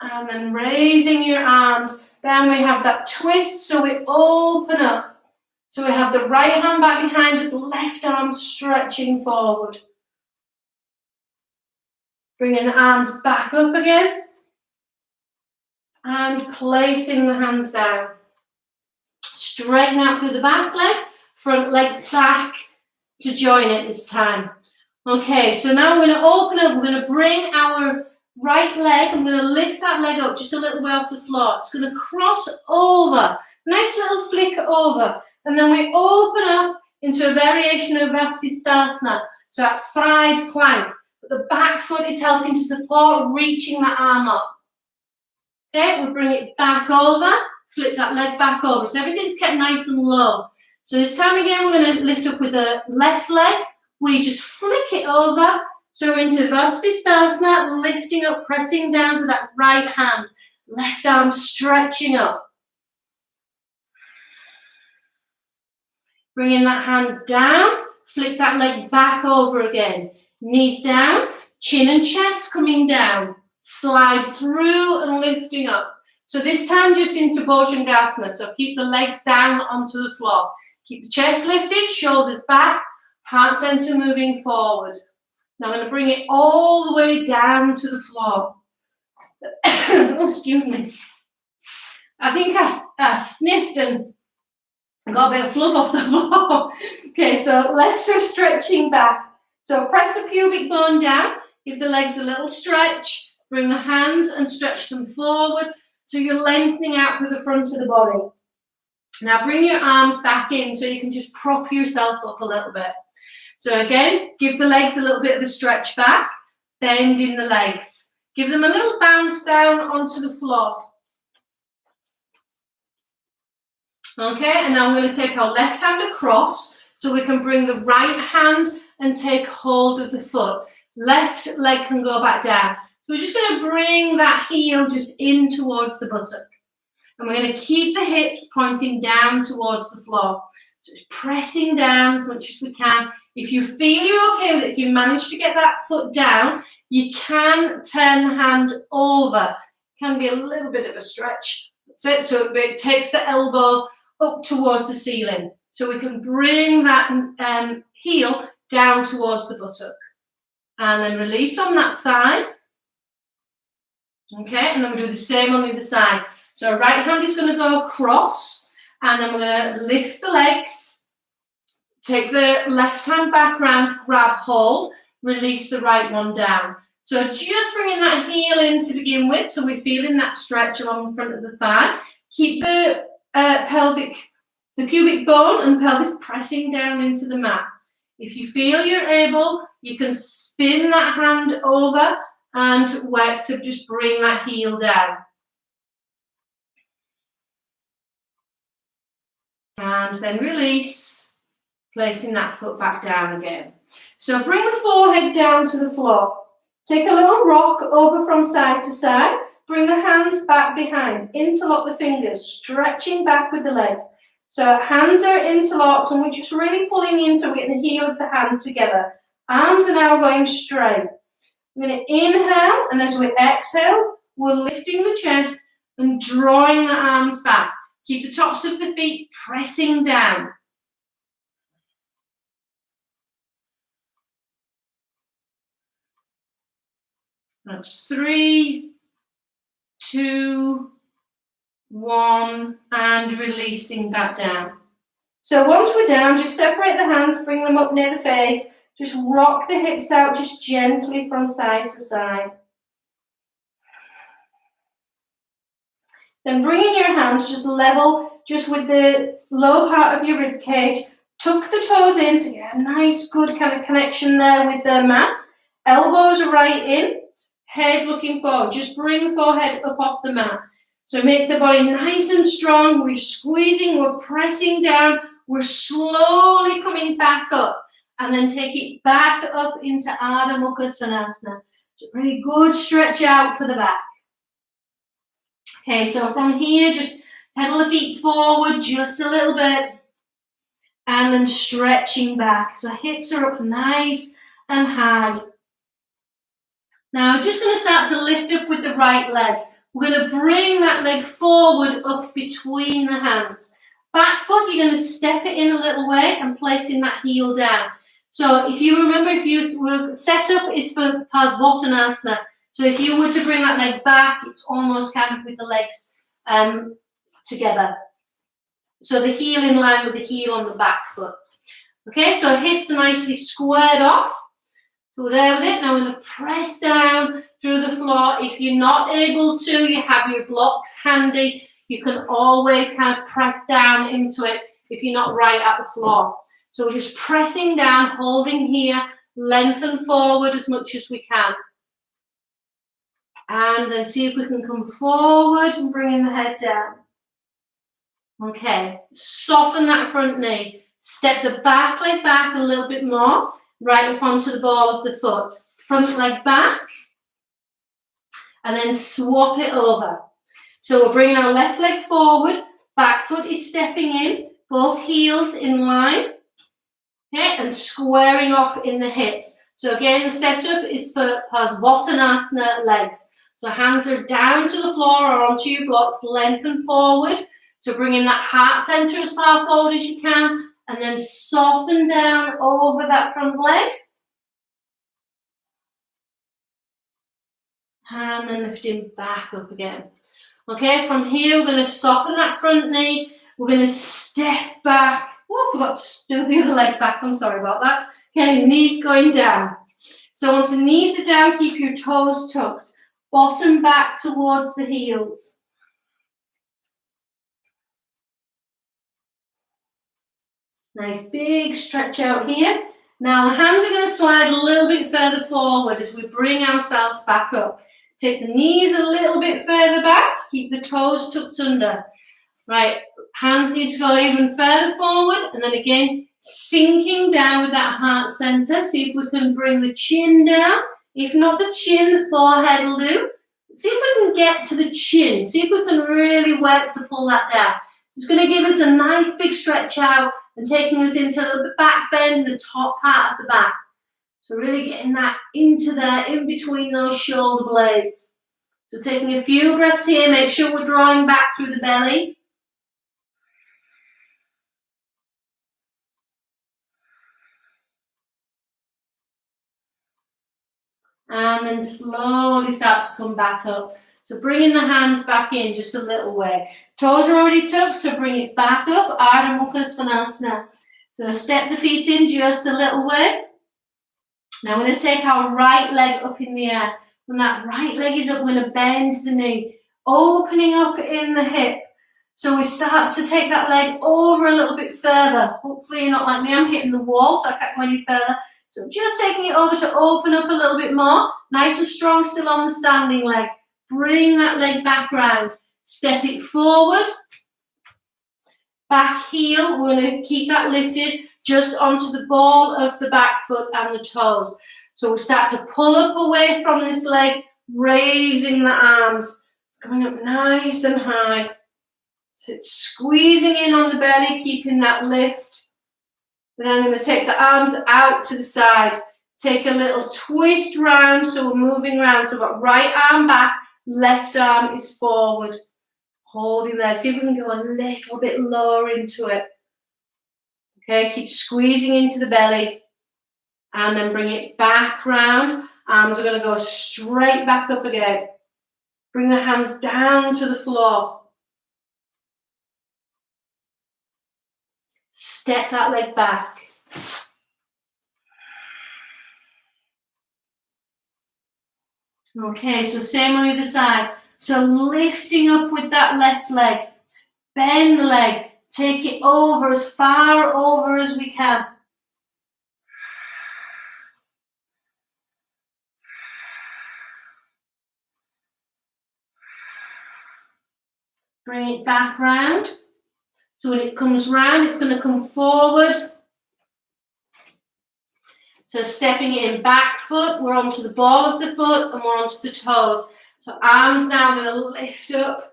Speaker 1: And then raising your arms. Then we have that twist, so we open up. So we have the right hand back behind us, left arm stretching forward. Bringing the arms back up again. And placing the hands down. Straighten out through the back leg, front leg back to join it this time. Okay, so now we're going to open up, we're going to bring our right leg, I'm going to lift that leg up just a little way off the floor. It's going to cross over, nice little flick over, and then we open up into a variation of Vastisthasana, so that side plank. but the back foot is helping to support reaching that arm up. Okay, we bring it back over, flip that leg back over. So everything's kept nice and low. So this time again, we're going to lift up with the left leg. We just flick it over. So we're into Shavasana, lifting up, pressing down to that right hand. Left arm stretching up. Bringing that hand down, flick that leg back over again. Knees down, chin and chest coming down. Slide through and lifting up. So this time just into Bhujangasana. So keep the legs down onto the floor. Keep the chest lifted, shoulders back, heart center moving forward. Now I'm going to bring it all the way down to the floor. Oh, excuse me. I think I sniffed and got a bit of fluff off the floor. Okay, so legs are stretching back. So press the pubic bone down, give the legs a little stretch, bring the hands and stretch them forward so you're lengthening out through the front of the body. Now bring your arms back in so you can just prop yourself up a little bit. So again, give the legs a little bit of a stretch back, bend in the legs. Give them a little bounce down onto the floor. Okay, and now I'm going to take our left hand across so we can bring the right hand and take hold of the foot. Left leg can go back down. So we're just going to bring that heel just in towards the buttock. And we're going to keep the hips pointing down towards the floor. So just pressing down as much as we can. If you feel you're okay with it, if you manage to get that foot down, you can turn the hand over. It can be a little bit of a stretch. That's it. So it takes the elbow up towards the ceiling. So we can bring that heel down towards the buttock. And then release on that side. Okay, and then we'll do the same on the other side. So our right hand is going to go across, and then we're going to lift the legs, take the left hand back round, grab hold, release the right one down. So just bringing that heel in to begin with, so we're feeling that stretch along the front of the thigh. Keep the pubic bone and pelvis pressing down into the mat. If you feel you're able, you can spin that hand over and work to just bring that heel down. And then release, placing that foot back down again. So bring the forehead down to the floor. Take a little rock over from side to side. Bring the hands back behind. Interlock the fingers, stretching back with the legs. So hands are interlocked and we're just really pulling in so we get the heel of the hand together. Arms are now going straight. We're going to inhale, and as we exhale, we're lifting the chest and drawing the arms back. Keep the tops of the feet pressing down. That's 3, 2, 1, and releasing back down. So once we're down, just separate the hands, bring them up near the face. Just rock the hips out just gently from side to side. Then bring in your hands just level, just with the low part of your rib cage. Tuck the toes in so you get a nice, good kind of connection there with the mat. Elbows are right in, head looking forward. Just bring the forehead up off the mat. So make the body nice and strong. We're squeezing, we're pressing down, we're slowly coming back up. And then take it back up into Ardha Mukha Svanasana. So really good stretch out for the back. Okay, so from here, just pedal the feet forward just a little bit. And then stretching back. So hips are up nice and high. Now, just going to start to lift up with the right leg. We're going to bring that leg forward up between the hands. Back foot, you're going to step it in a little way and placing that heel down. So if you remember, if you were set up is for Parsvottanasana. So if you were to bring that leg back, it's almost kind of with the legs together. So the heel in line with the heel on the back foot. Okay, so hips are nicely squared off. So there with it. Now we're going to press down through the floor. If you're not able to, you have your blocks handy. You can always kind of press down into it if you're not right at the floor. So we're just pressing down, holding here, lengthen forward as much as we can. And then see if we can come forward and bring the head down. Okay, soften that front knee. Step the back leg back a little bit more, right up onto the ball of the foot. Front leg back, and then swap it over. So we're bringing our left leg forward, back foot is stepping in, both heels in line, okay, and squaring off in the hips. So again, the setup is for Shavasana legs. So hands are down to the floor or onto your blocks, lengthen forward. So bring in that heart center as far forward as you can, and then soften down over that front leg. And then lifting back up again. Okay, from here we're going to soften that front knee. We're going to step back. Oh, I forgot to do the other leg back. I'm sorry about that. Okay, knees going down. So once the knees are down, keep your toes tucked. Bottom back towards the heels. Nice big stretch out here. Now the hands are going to slide a little bit further forward as we bring ourselves back up. Take the knees a little bit further back. Keep the toes tucked under. Right, hands need to go even further forward. And then again, sinking down with that heart center. See if we can bring the chin down. If not the chin, the forehead will do. See if we can get to the chin. See if we can really work to pull that down. It's going to give us a nice big stretch out and taking us into the back bend, the top part of the back. So really getting that into there, in between those shoulder blades. So taking a few breaths here, make sure we're drawing back through the belly. And then slowly start to come back up. So bringing the hands back in just a little way. Toes are already tucked, so bring it back up. Ardha Mukha Svanasana. So step the feet in just a little way. Now I'm going to take our right leg up in the air. When that right leg is up, we're going to bend the knee, opening up in the hip. So we start to take that leg over a little bit further. Hopefully you're not like me, I'm hitting the wall, so I can't go any further. So just taking it over to open up a little bit more. Nice and strong still on the standing leg. Bring that leg back round. Step it forward. Back heel, we're going to keep that lifted just onto the ball of the back foot and the toes. So we'll start to pull up away from this leg, raising the arms, coming up nice and high. So it's squeezing in on the belly, keeping that lift. Then I'm going to take the arms out to the side. Take a little twist round, so we're moving around. So we've got right arm back, left arm is forward. Holding there. See if we can go a little bit lower into it. Okay, keep squeezing into the belly. And then bring it back round. Arms are going to go straight back up again. Bring the hands down to the floor. Step that leg back. Okay, so same on the other side. So lifting up with that left leg. Bend the leg. Take it over, as far over as we can. Bring it back round. So when it comes round, it's going to come forward. So stepping in back foot, we're onto the ball of the foot and we're onto the toes. So arms now going to lift up,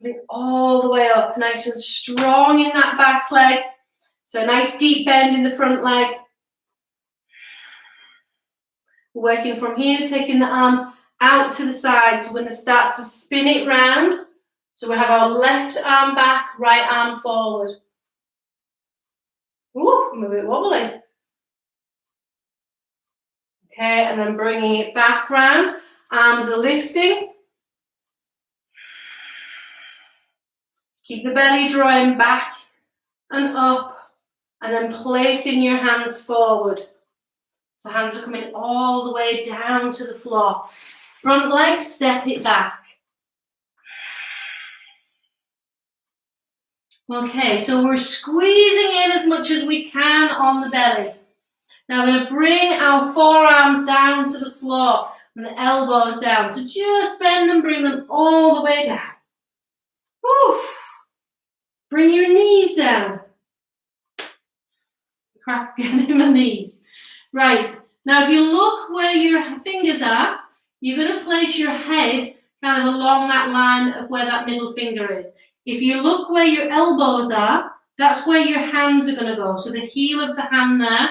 Speaker 1: bring all the way up, nice and strong in that back leg. So a nice deep bend in the front leg. We're working from here, taking the arms out to the sides. We're going to start to spin it round. So we have our left arm back, right arm forward. Ooh, I'm a bit wobbly. Okay, and then bringing it back round. Arms are lifting. Keep the belly drawing back and up. And then placing your hands forward. So hands are coming all the way down to the floor. Front leg, step it back. Okay, so we're squeezing in as much as we can on the belly. Now we're going to bring our forearms down to the floor and the elbows down. So just bend them, bring them all the way down. Woo. Bring your knees down. Crap, getting in my knees. Right, now if you look where your fingers are, you're going to place your head kind of along that line of where that middle finger is. If you look where your elbows are, that's where your hands are going to go. So the heel of the hand there,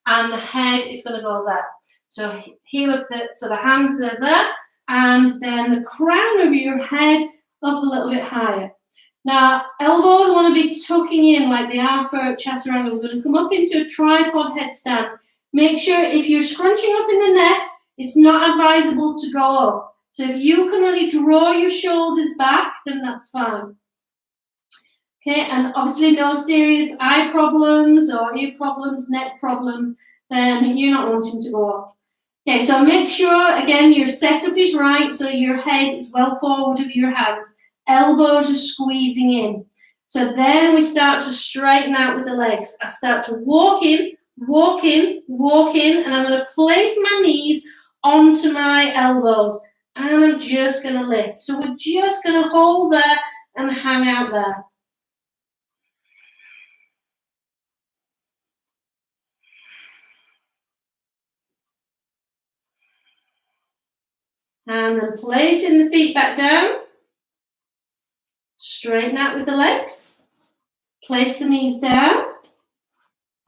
Speaker 1: and the head is going to go there. So the hands are there, and then the crown of your head up a little bit higher. Now, elbows want to be tucking in like they are for chaturanga. We're going to come up into a tripod headstand. Make sure if you're scrunching up in the neck, it's not advisable to go up. So if you can only draw your shoulders back, then that's fine. Okay, and obviously no serious eye problems or ear problems, neck problems, then you're not wanting to go up. Okay, so make sure, again, your setup is right, so your head is well forward of your hands. Elbows are squeezing in. So then we start to straighten out with the legs. I start to walk in, and I'm going to place my knees onto my elbows. And I'm just going to lift. So we're just going to hold there and hang out there. And then placing the feet back down. Straighten out with the legs. Place the knees down.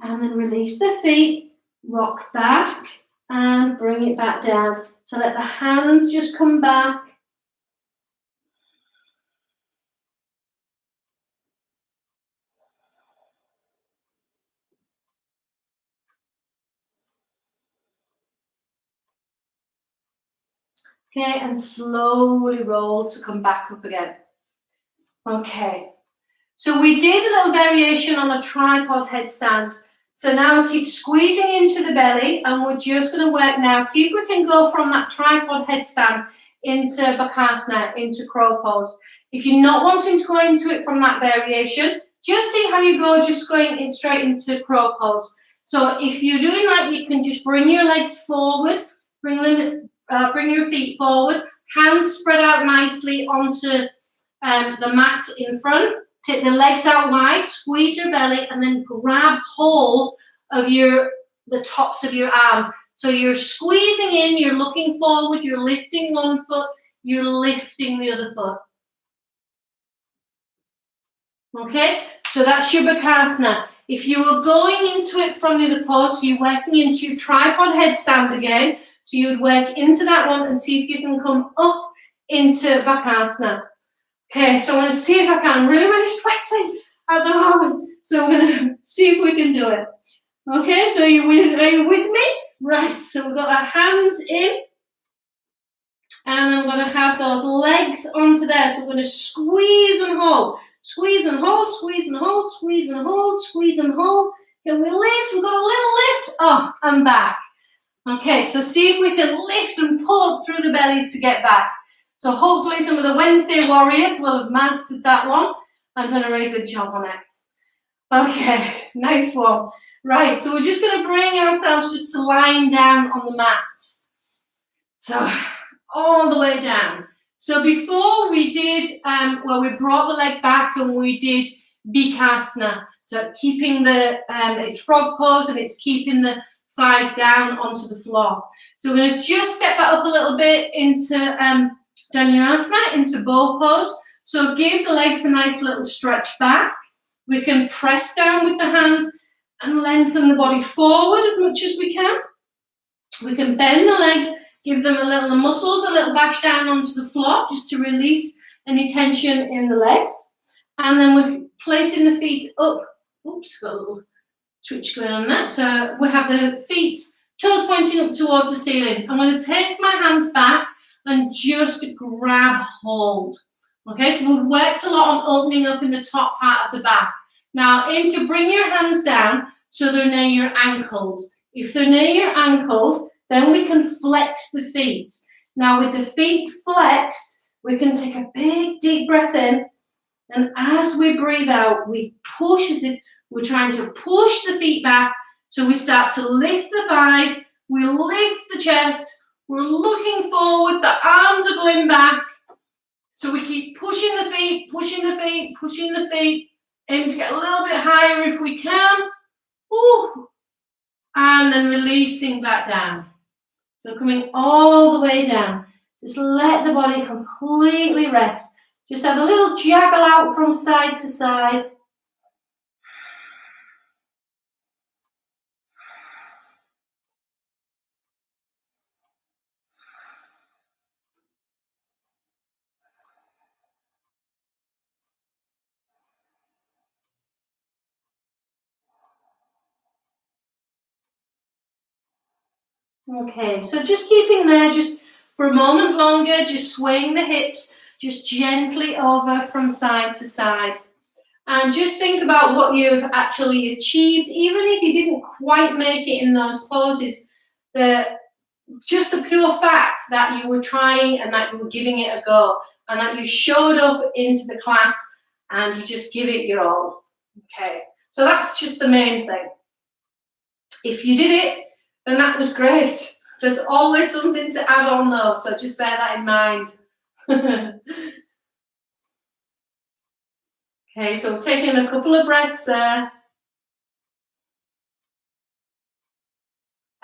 Speaker 1: And then release the feet. Rock back and bring it back down. So let the hands just come back. Okay, and slowly roll to come back up again. Okay, so we did a little variation on a tripod headstand. So now keep squeezing into the belly, and we're just going to work now. See if we can go from that tripod headstand into Bakasana, into crow pose. If you're not wanting to go into it from that variation, just see how you go, just going in straight into crow pose. So if you're doing that, you can just bring your legs forward, bring your feet forward, hands spread out nicely onto the mat in front. Take the legs out wide, squeeze your belly, and then grab hold of the tops of your arms. So you're squeezing in, you're looking forward, you're lifting one foot, you're lifting the other foot. Okay, so that's your Bakasana. If you were going into it from the other pose, so you're working into your tripod headstand again, so you would work into that one and see if you can come up into Bakasana. Okay, so I'm going to see if I can. I'm really sweating at the moment. So we're going to see if we can do it. Okay, so are you with me? Right, so we've got our hands in. And I'm going to have those legs onto there. So we're going to squeeze and hold. Squeeze and hold, squeeze and hold, squeeze and hold, squeeze and hold. Can we lift? We've got a little lift. Oh, I'm back. Okay, so see if we can lift and pull up through the belly to get back. So hopefully some of the Wednesday warriors will have mastered that one and done a really good job on it. Okay, nice one. Right, so we're just going to bring ourselves just to lying down on the mat. So all the way down. So before we did, we brought the leg back and we did Bakasana. So it's keeping it's frog pose and it's keeping the thighs down onto the floor. So we're going to just step that up a little bit into Dhanurasana, into bow pose. So give the legs a nice little stretch back. We can press down with the hands and lengthen the body forward as much as we can. We can bend the legs, give them the muscles a little bash down onto the floor just to release any tension in the legs. And then we're placing the feet up. Oops, got a little twitch going on there. So we have the feet, toes pointing up towards the ceiling. I'm going to take my hands back and just grab hold. Okay, so we've worked a lot on opening up in the top part of the back. Now aim to bring your hands down so they're near your ankles. If they're near your ankles, then we can flex the feet. Now with the feet flexed, we can take a big deep breath in, and as we breathe out, we push as if we're trying to push the feet back So we start to lift the thighs, we lift the chest, we're looking forward, the arms are going back. So we keep pushing the feet, pushing the feet, pushing the feet. Aim to get a little bit higher if we can. Ooh. And then releasing back down. So coming all the way down. Just let the body completely rest. Just have a little jaggle out from side to side. Okay, so just keeping there just for a moment longer, just swaying the hips, just gently over from side to side. And just think about what you've actually achieved, even if you didn't quite make it in those poses. Just the pure fact that you were trying and that you were giving it a go and that you showed up into the class and you just give it your all. Okay, so that's just the main thing. If you did it, then that was great. There's always something to add on though, so just bear that in mind. Okay, so taking a couple of breaths there.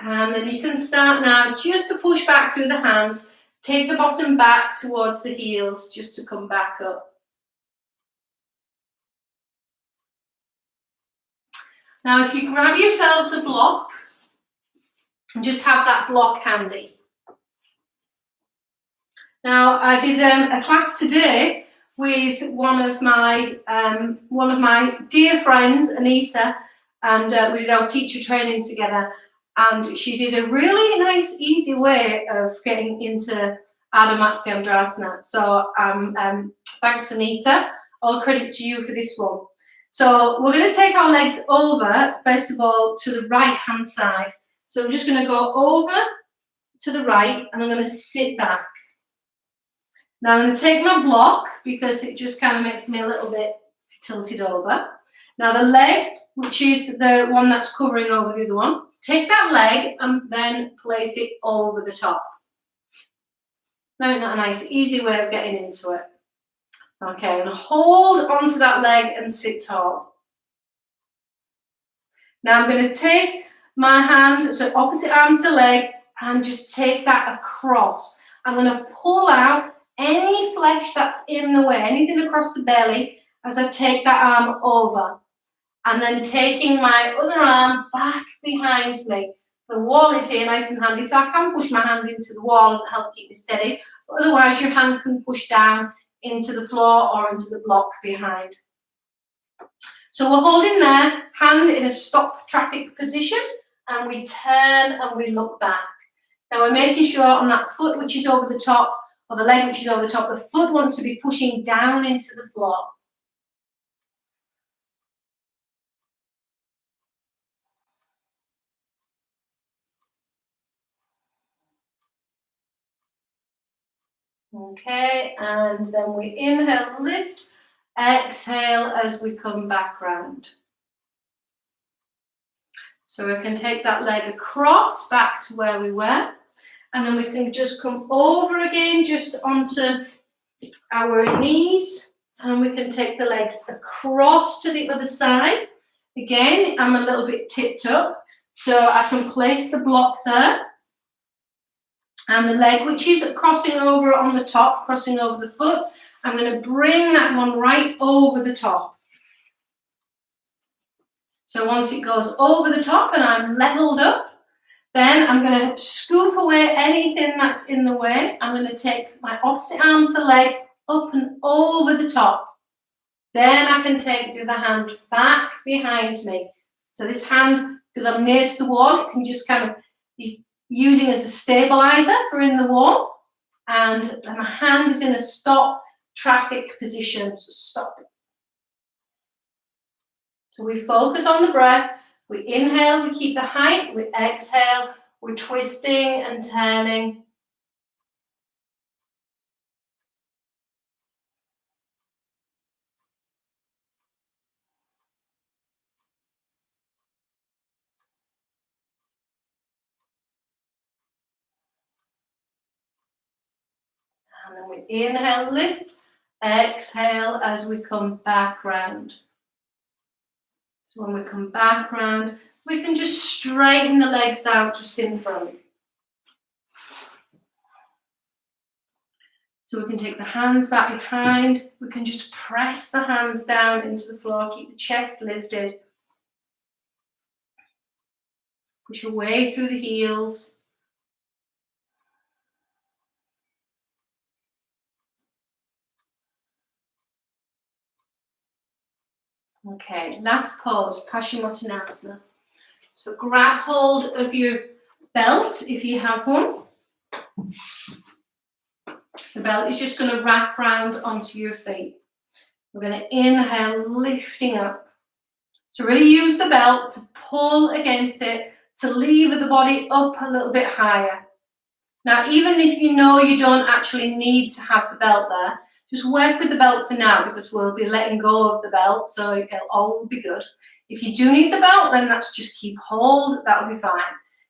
Speaker 1: And then you can start now just to push back through the hands. Take the bottom back towards the heels just to come back up. Now if you grab yourselves a block and just have that block handy. Now I did a class today with one of my dear friends, Anita, and we did our teacher training together. And she did a really nice, easy way of getting into Ardha Matsyendrasana. So thanks, Anita. All credit to you for this one. So we're going to take our legs over, first of all, to the right-hand side. So I'm just going to go over to the right, and I'm going to sit back. Now I'm going to take my block, because it just kind of makes me a little bit tilted over. Now the leg, which is the one that's covering over the other one, take that leg and then place it over the top. Now isn't that a nice, easy way of getting into it? Okay, and hold onto that leg and sit tall. Now I'm going to take my hand, so opposite arm to leg, and just take that across. I'm going to pull out any flesh that's in the way, anything across the belly, as I take that arm over. And then taking my other arm back behind me. The wall is here nice and handy, so I can push my hand into the wall and help keep me steady. But otherwise, your hand can push down into the floor or into the block behind. So we're holding there, hand in a stop traffic position, and we turn and we look back. Now we're making sure on that foot which is over the top, or the leg which is over the top, the foot wants to be pushing down into the floor. Okay, and then we inhale, lift, exhale as we come back round. So we can take that leg across back to where we were, and then we can just come over again just onto our knees, and we can take the legs across to the other side. Again, I'm a little bit tipped up, so I can place the block there. And the leg, which is crossing over on the top, crossing over the foot, I'm going to bring that one right over the top. So once it goes over the top and I'm leveled up, then I'm going to scoop away anything that's in the way. I'm going to take my opposite arm to leg up and over the top. Then I can take the other hand back behind me. So this hand, because I'm near to the wall, it can just kind of be using as a stabilizer for in the wall, and my hand is in a stop traffic position, so stop. So we focus on the breath, we inhale, we keep the height, we exhale, we're twisting and turning. And then we inhale, lift, exhale as we come back round. So when we come back round, we can just straighten the legs out just in front. So we can take the hands back behind. We can just press the hands down into the floor. Keep the chest lifted. Push away through the heels. Okay, last pose, Paschimottanasana. So grab hold of your belt if you have one. The belt is just going to wrap round onto your feet. We're going to inhale, lifting up. So really use the belt to pull against it, to lever the body up a little bit higher. Now, even if you know you don't actually need to have the belt there, just work with the belt for now because we'll be letting go of the belt, so it'll all be good. If you do need the belt, then that's just keep hold, that'll be fine.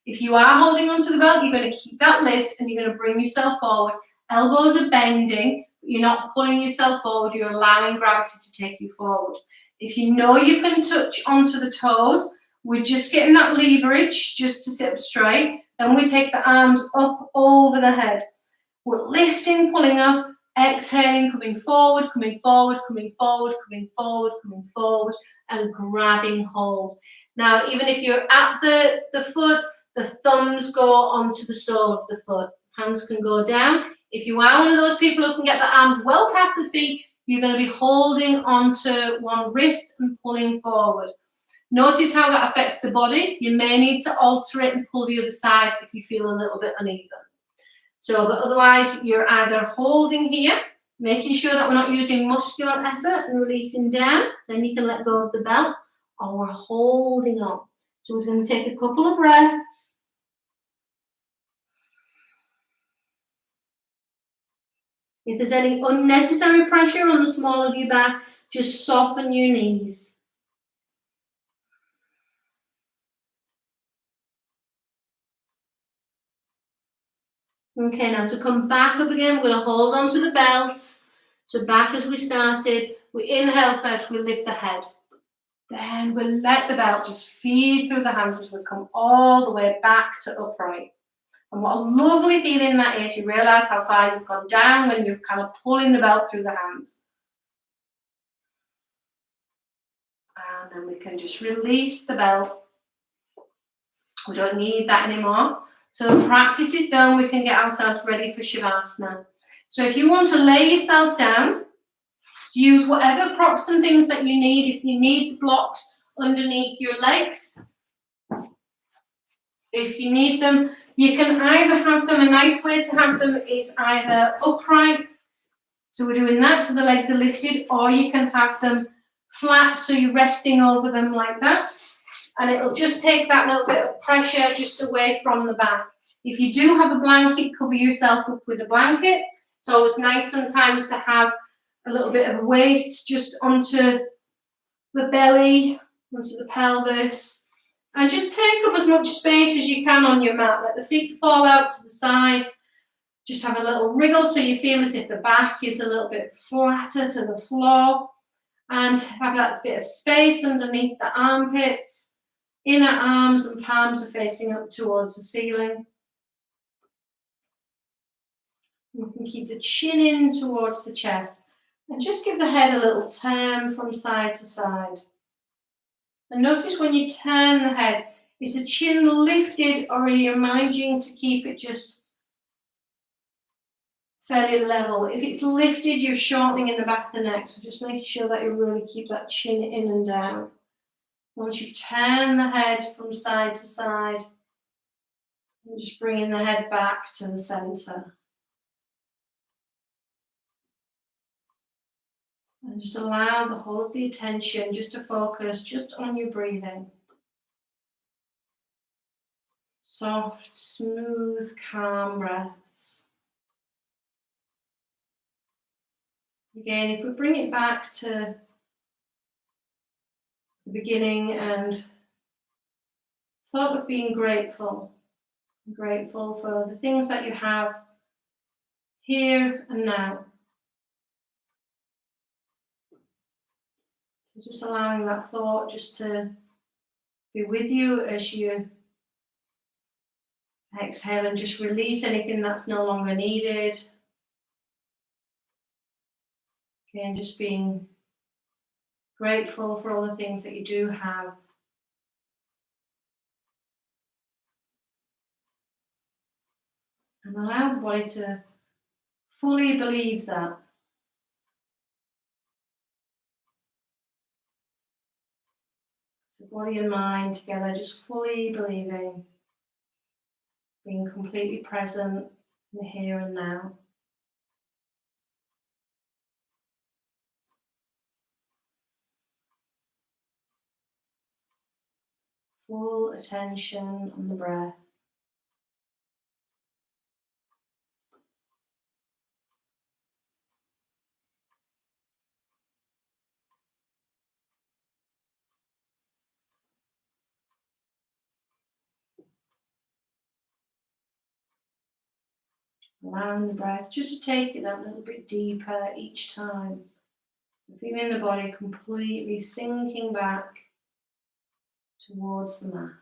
Speaker 1: If you are holding onto the belt, you're going to keep that lift and you're going to bring yourself forward. Elbows are bending, but you're not pulling yourself forward, you're allowing gravity to take you forward. If you know you can touch onto the toes, we're just getting that leverage just to sit up straight. Then we take the arms up over the head. We're lifting, pulling up, exhaling, coming forward, coming forward, coming forward, coming forward, coming forward, and grabbing hold. Now, even if you're at the foot, the thumbs go onto the sole of the foot. Hands can go down. If you are one of those people who can get the arms well past the feet, you're going to be holding onto one wrist and pulling forward. Notice how that affects the body. You may need to alter it and pull the other side if you feel a little bit uneven. So, but otherwise, you're either holding here, making sure that we're not using muscular effort and releasing down, then you can let go of the belt, or we're holding on. So we're going to take a couple of breaths. If there's any unnecessary pressure on the small of your back, just soften your knees. Okay, now to come back up again, we're going to hold on to the belt. So back as we started, we inhale first, we lift the head. Then we'll let the belt just feed through the hands as we come all the way back to upright. And what a lovely feeling that is, you realise how far you've gone down when you're kind of pulling the belt through the hands. And then we can just release the belt. We don't need that anymore. So the practice is done, we can get ourselves ready for Shavasana. So if you want to lay yourself down, use whatever props and things that you need. If you need blocks underneath your legs, if you need them, you can either have them, a nice way to have them is either upright, so we're doing that so the legs are lifted, or you can have them flat so you're resting over them like that. And it'll just take that little bit of pressure just away from the back. If you do have a blanket, cover yourself up with a blanket. It's always nice sometimes to have a little bit of weight just onto the belly, onto the pelvis. And just take up as much space as you can on your mat. Let the feet fall out to the sides. Just have a little wriggle so you feel as if the back is a little bit flatter to the floor. And have that bit of space underneath the armpits. Inner arms and palms are facing up towards the ceiling. You can keep the chin in towards the chest. And just give the head a little turn from side to side. And notice when you turn the head, is the chin lifted or are you managing to keep it just fairly level? If it's lifted, you're shortening in the back of the neck. So just make sure that you really keep that chin in and down. Once you've turned the head from side to side, and just bringing the head back to the center. And just allow the whole of the attention just to focus just on your breathing. Soft, smooth, calm breaths. Again, if we bring it back to the beginning and thought of being grateful for the things that you have here and now. So just allowing that thought just to be with you as you exhale and just release anything that's no longer needed. Again, just being grateful for all the things that you do have. And allow the body to fully believe that. So body and mind together, just fully believing, being completely present in the here and now. Full attention on the breath. Allowing the breath just to take it that little bit deeper each time. So feeling the body completely sinking back towards the mat.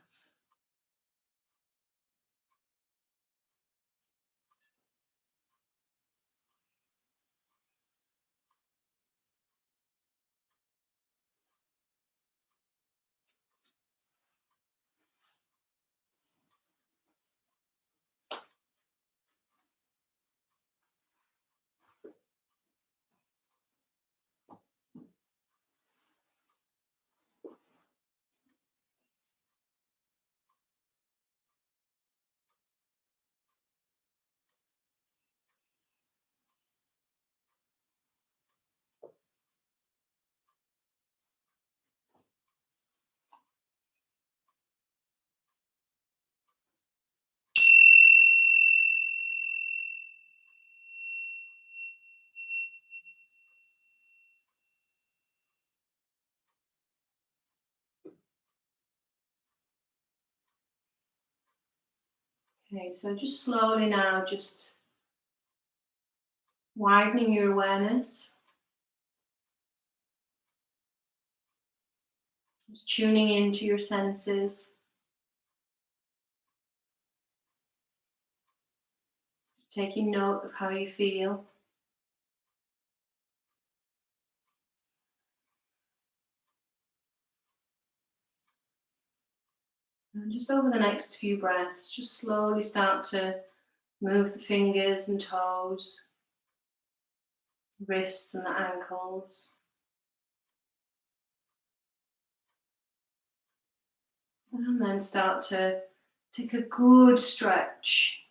Speaker 1: Okay, so just slowly now, just widening your awareness. Just tuning into your senses. Just taking note of how you feel. And just over the next few breaths, just slowly start to move the fingers and toes, wrists and the ankles. And then start to take a good stretch.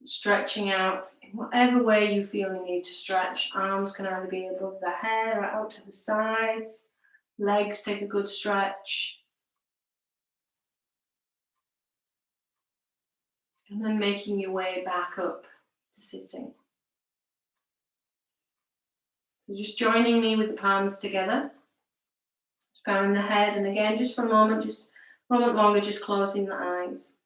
Speaker 1: Stretching out in whatever way you feel you need to stretch. Arms can either be above the head or out to the sides. Legs take a good stretch. And then making your way back up to sitting. So just joining me with the palms together. Just bowing the head, and again, just for a moment longer, just closing the eyes.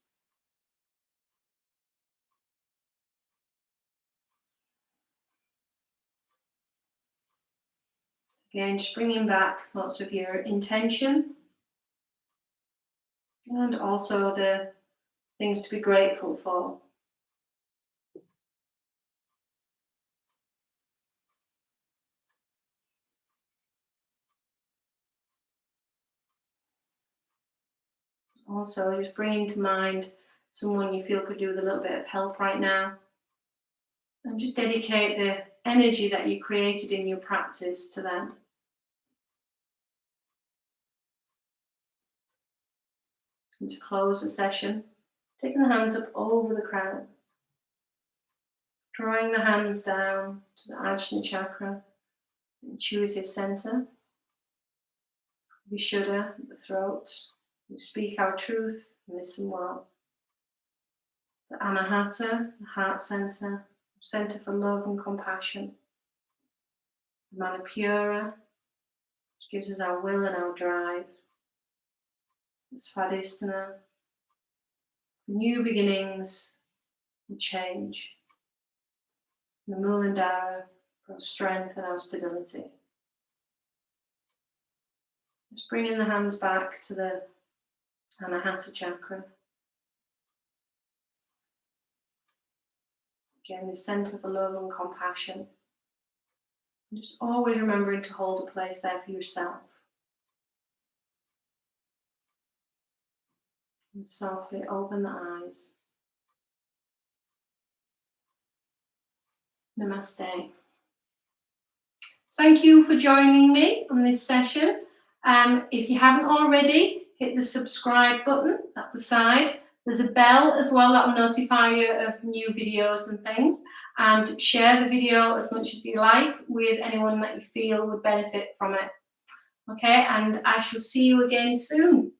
Speaker 1: Again, just bringing back thoughts of your intention and also the things to be grateful for. Also, just bringing to mind someone you feel could do with a little bit of help right now. And just dedicate the energy that you created in your practice to them. And to close the session, taking the hands up over the crown. Drawing the hands down to the Ajna chakra, intuitive center. Vishuddha, the throat. We speak our truth and listen well. The Anahata, the heart center, center for love and compassion. The Manipura, which gives us our will and our drive. The Svadhisthana, new beginnings and change. The Muladhara for strength and our stability. Just bringing the hands back to the Anahata chakra. Again, the centre for love and compassion. And just always remembering to hold a place there for yourself. And softly open the eyes. Namaste. Thank you for joining me on this session. If you haven't already, hit the subscribe button at the side. There's a bell as well that will notify you of new videos and things. And share the video as much as you like with anyone that you feel would benefit from it. Okay, and I shall see you again soon.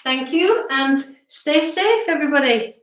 Speaker 1: Thank you and stay safe, everybody.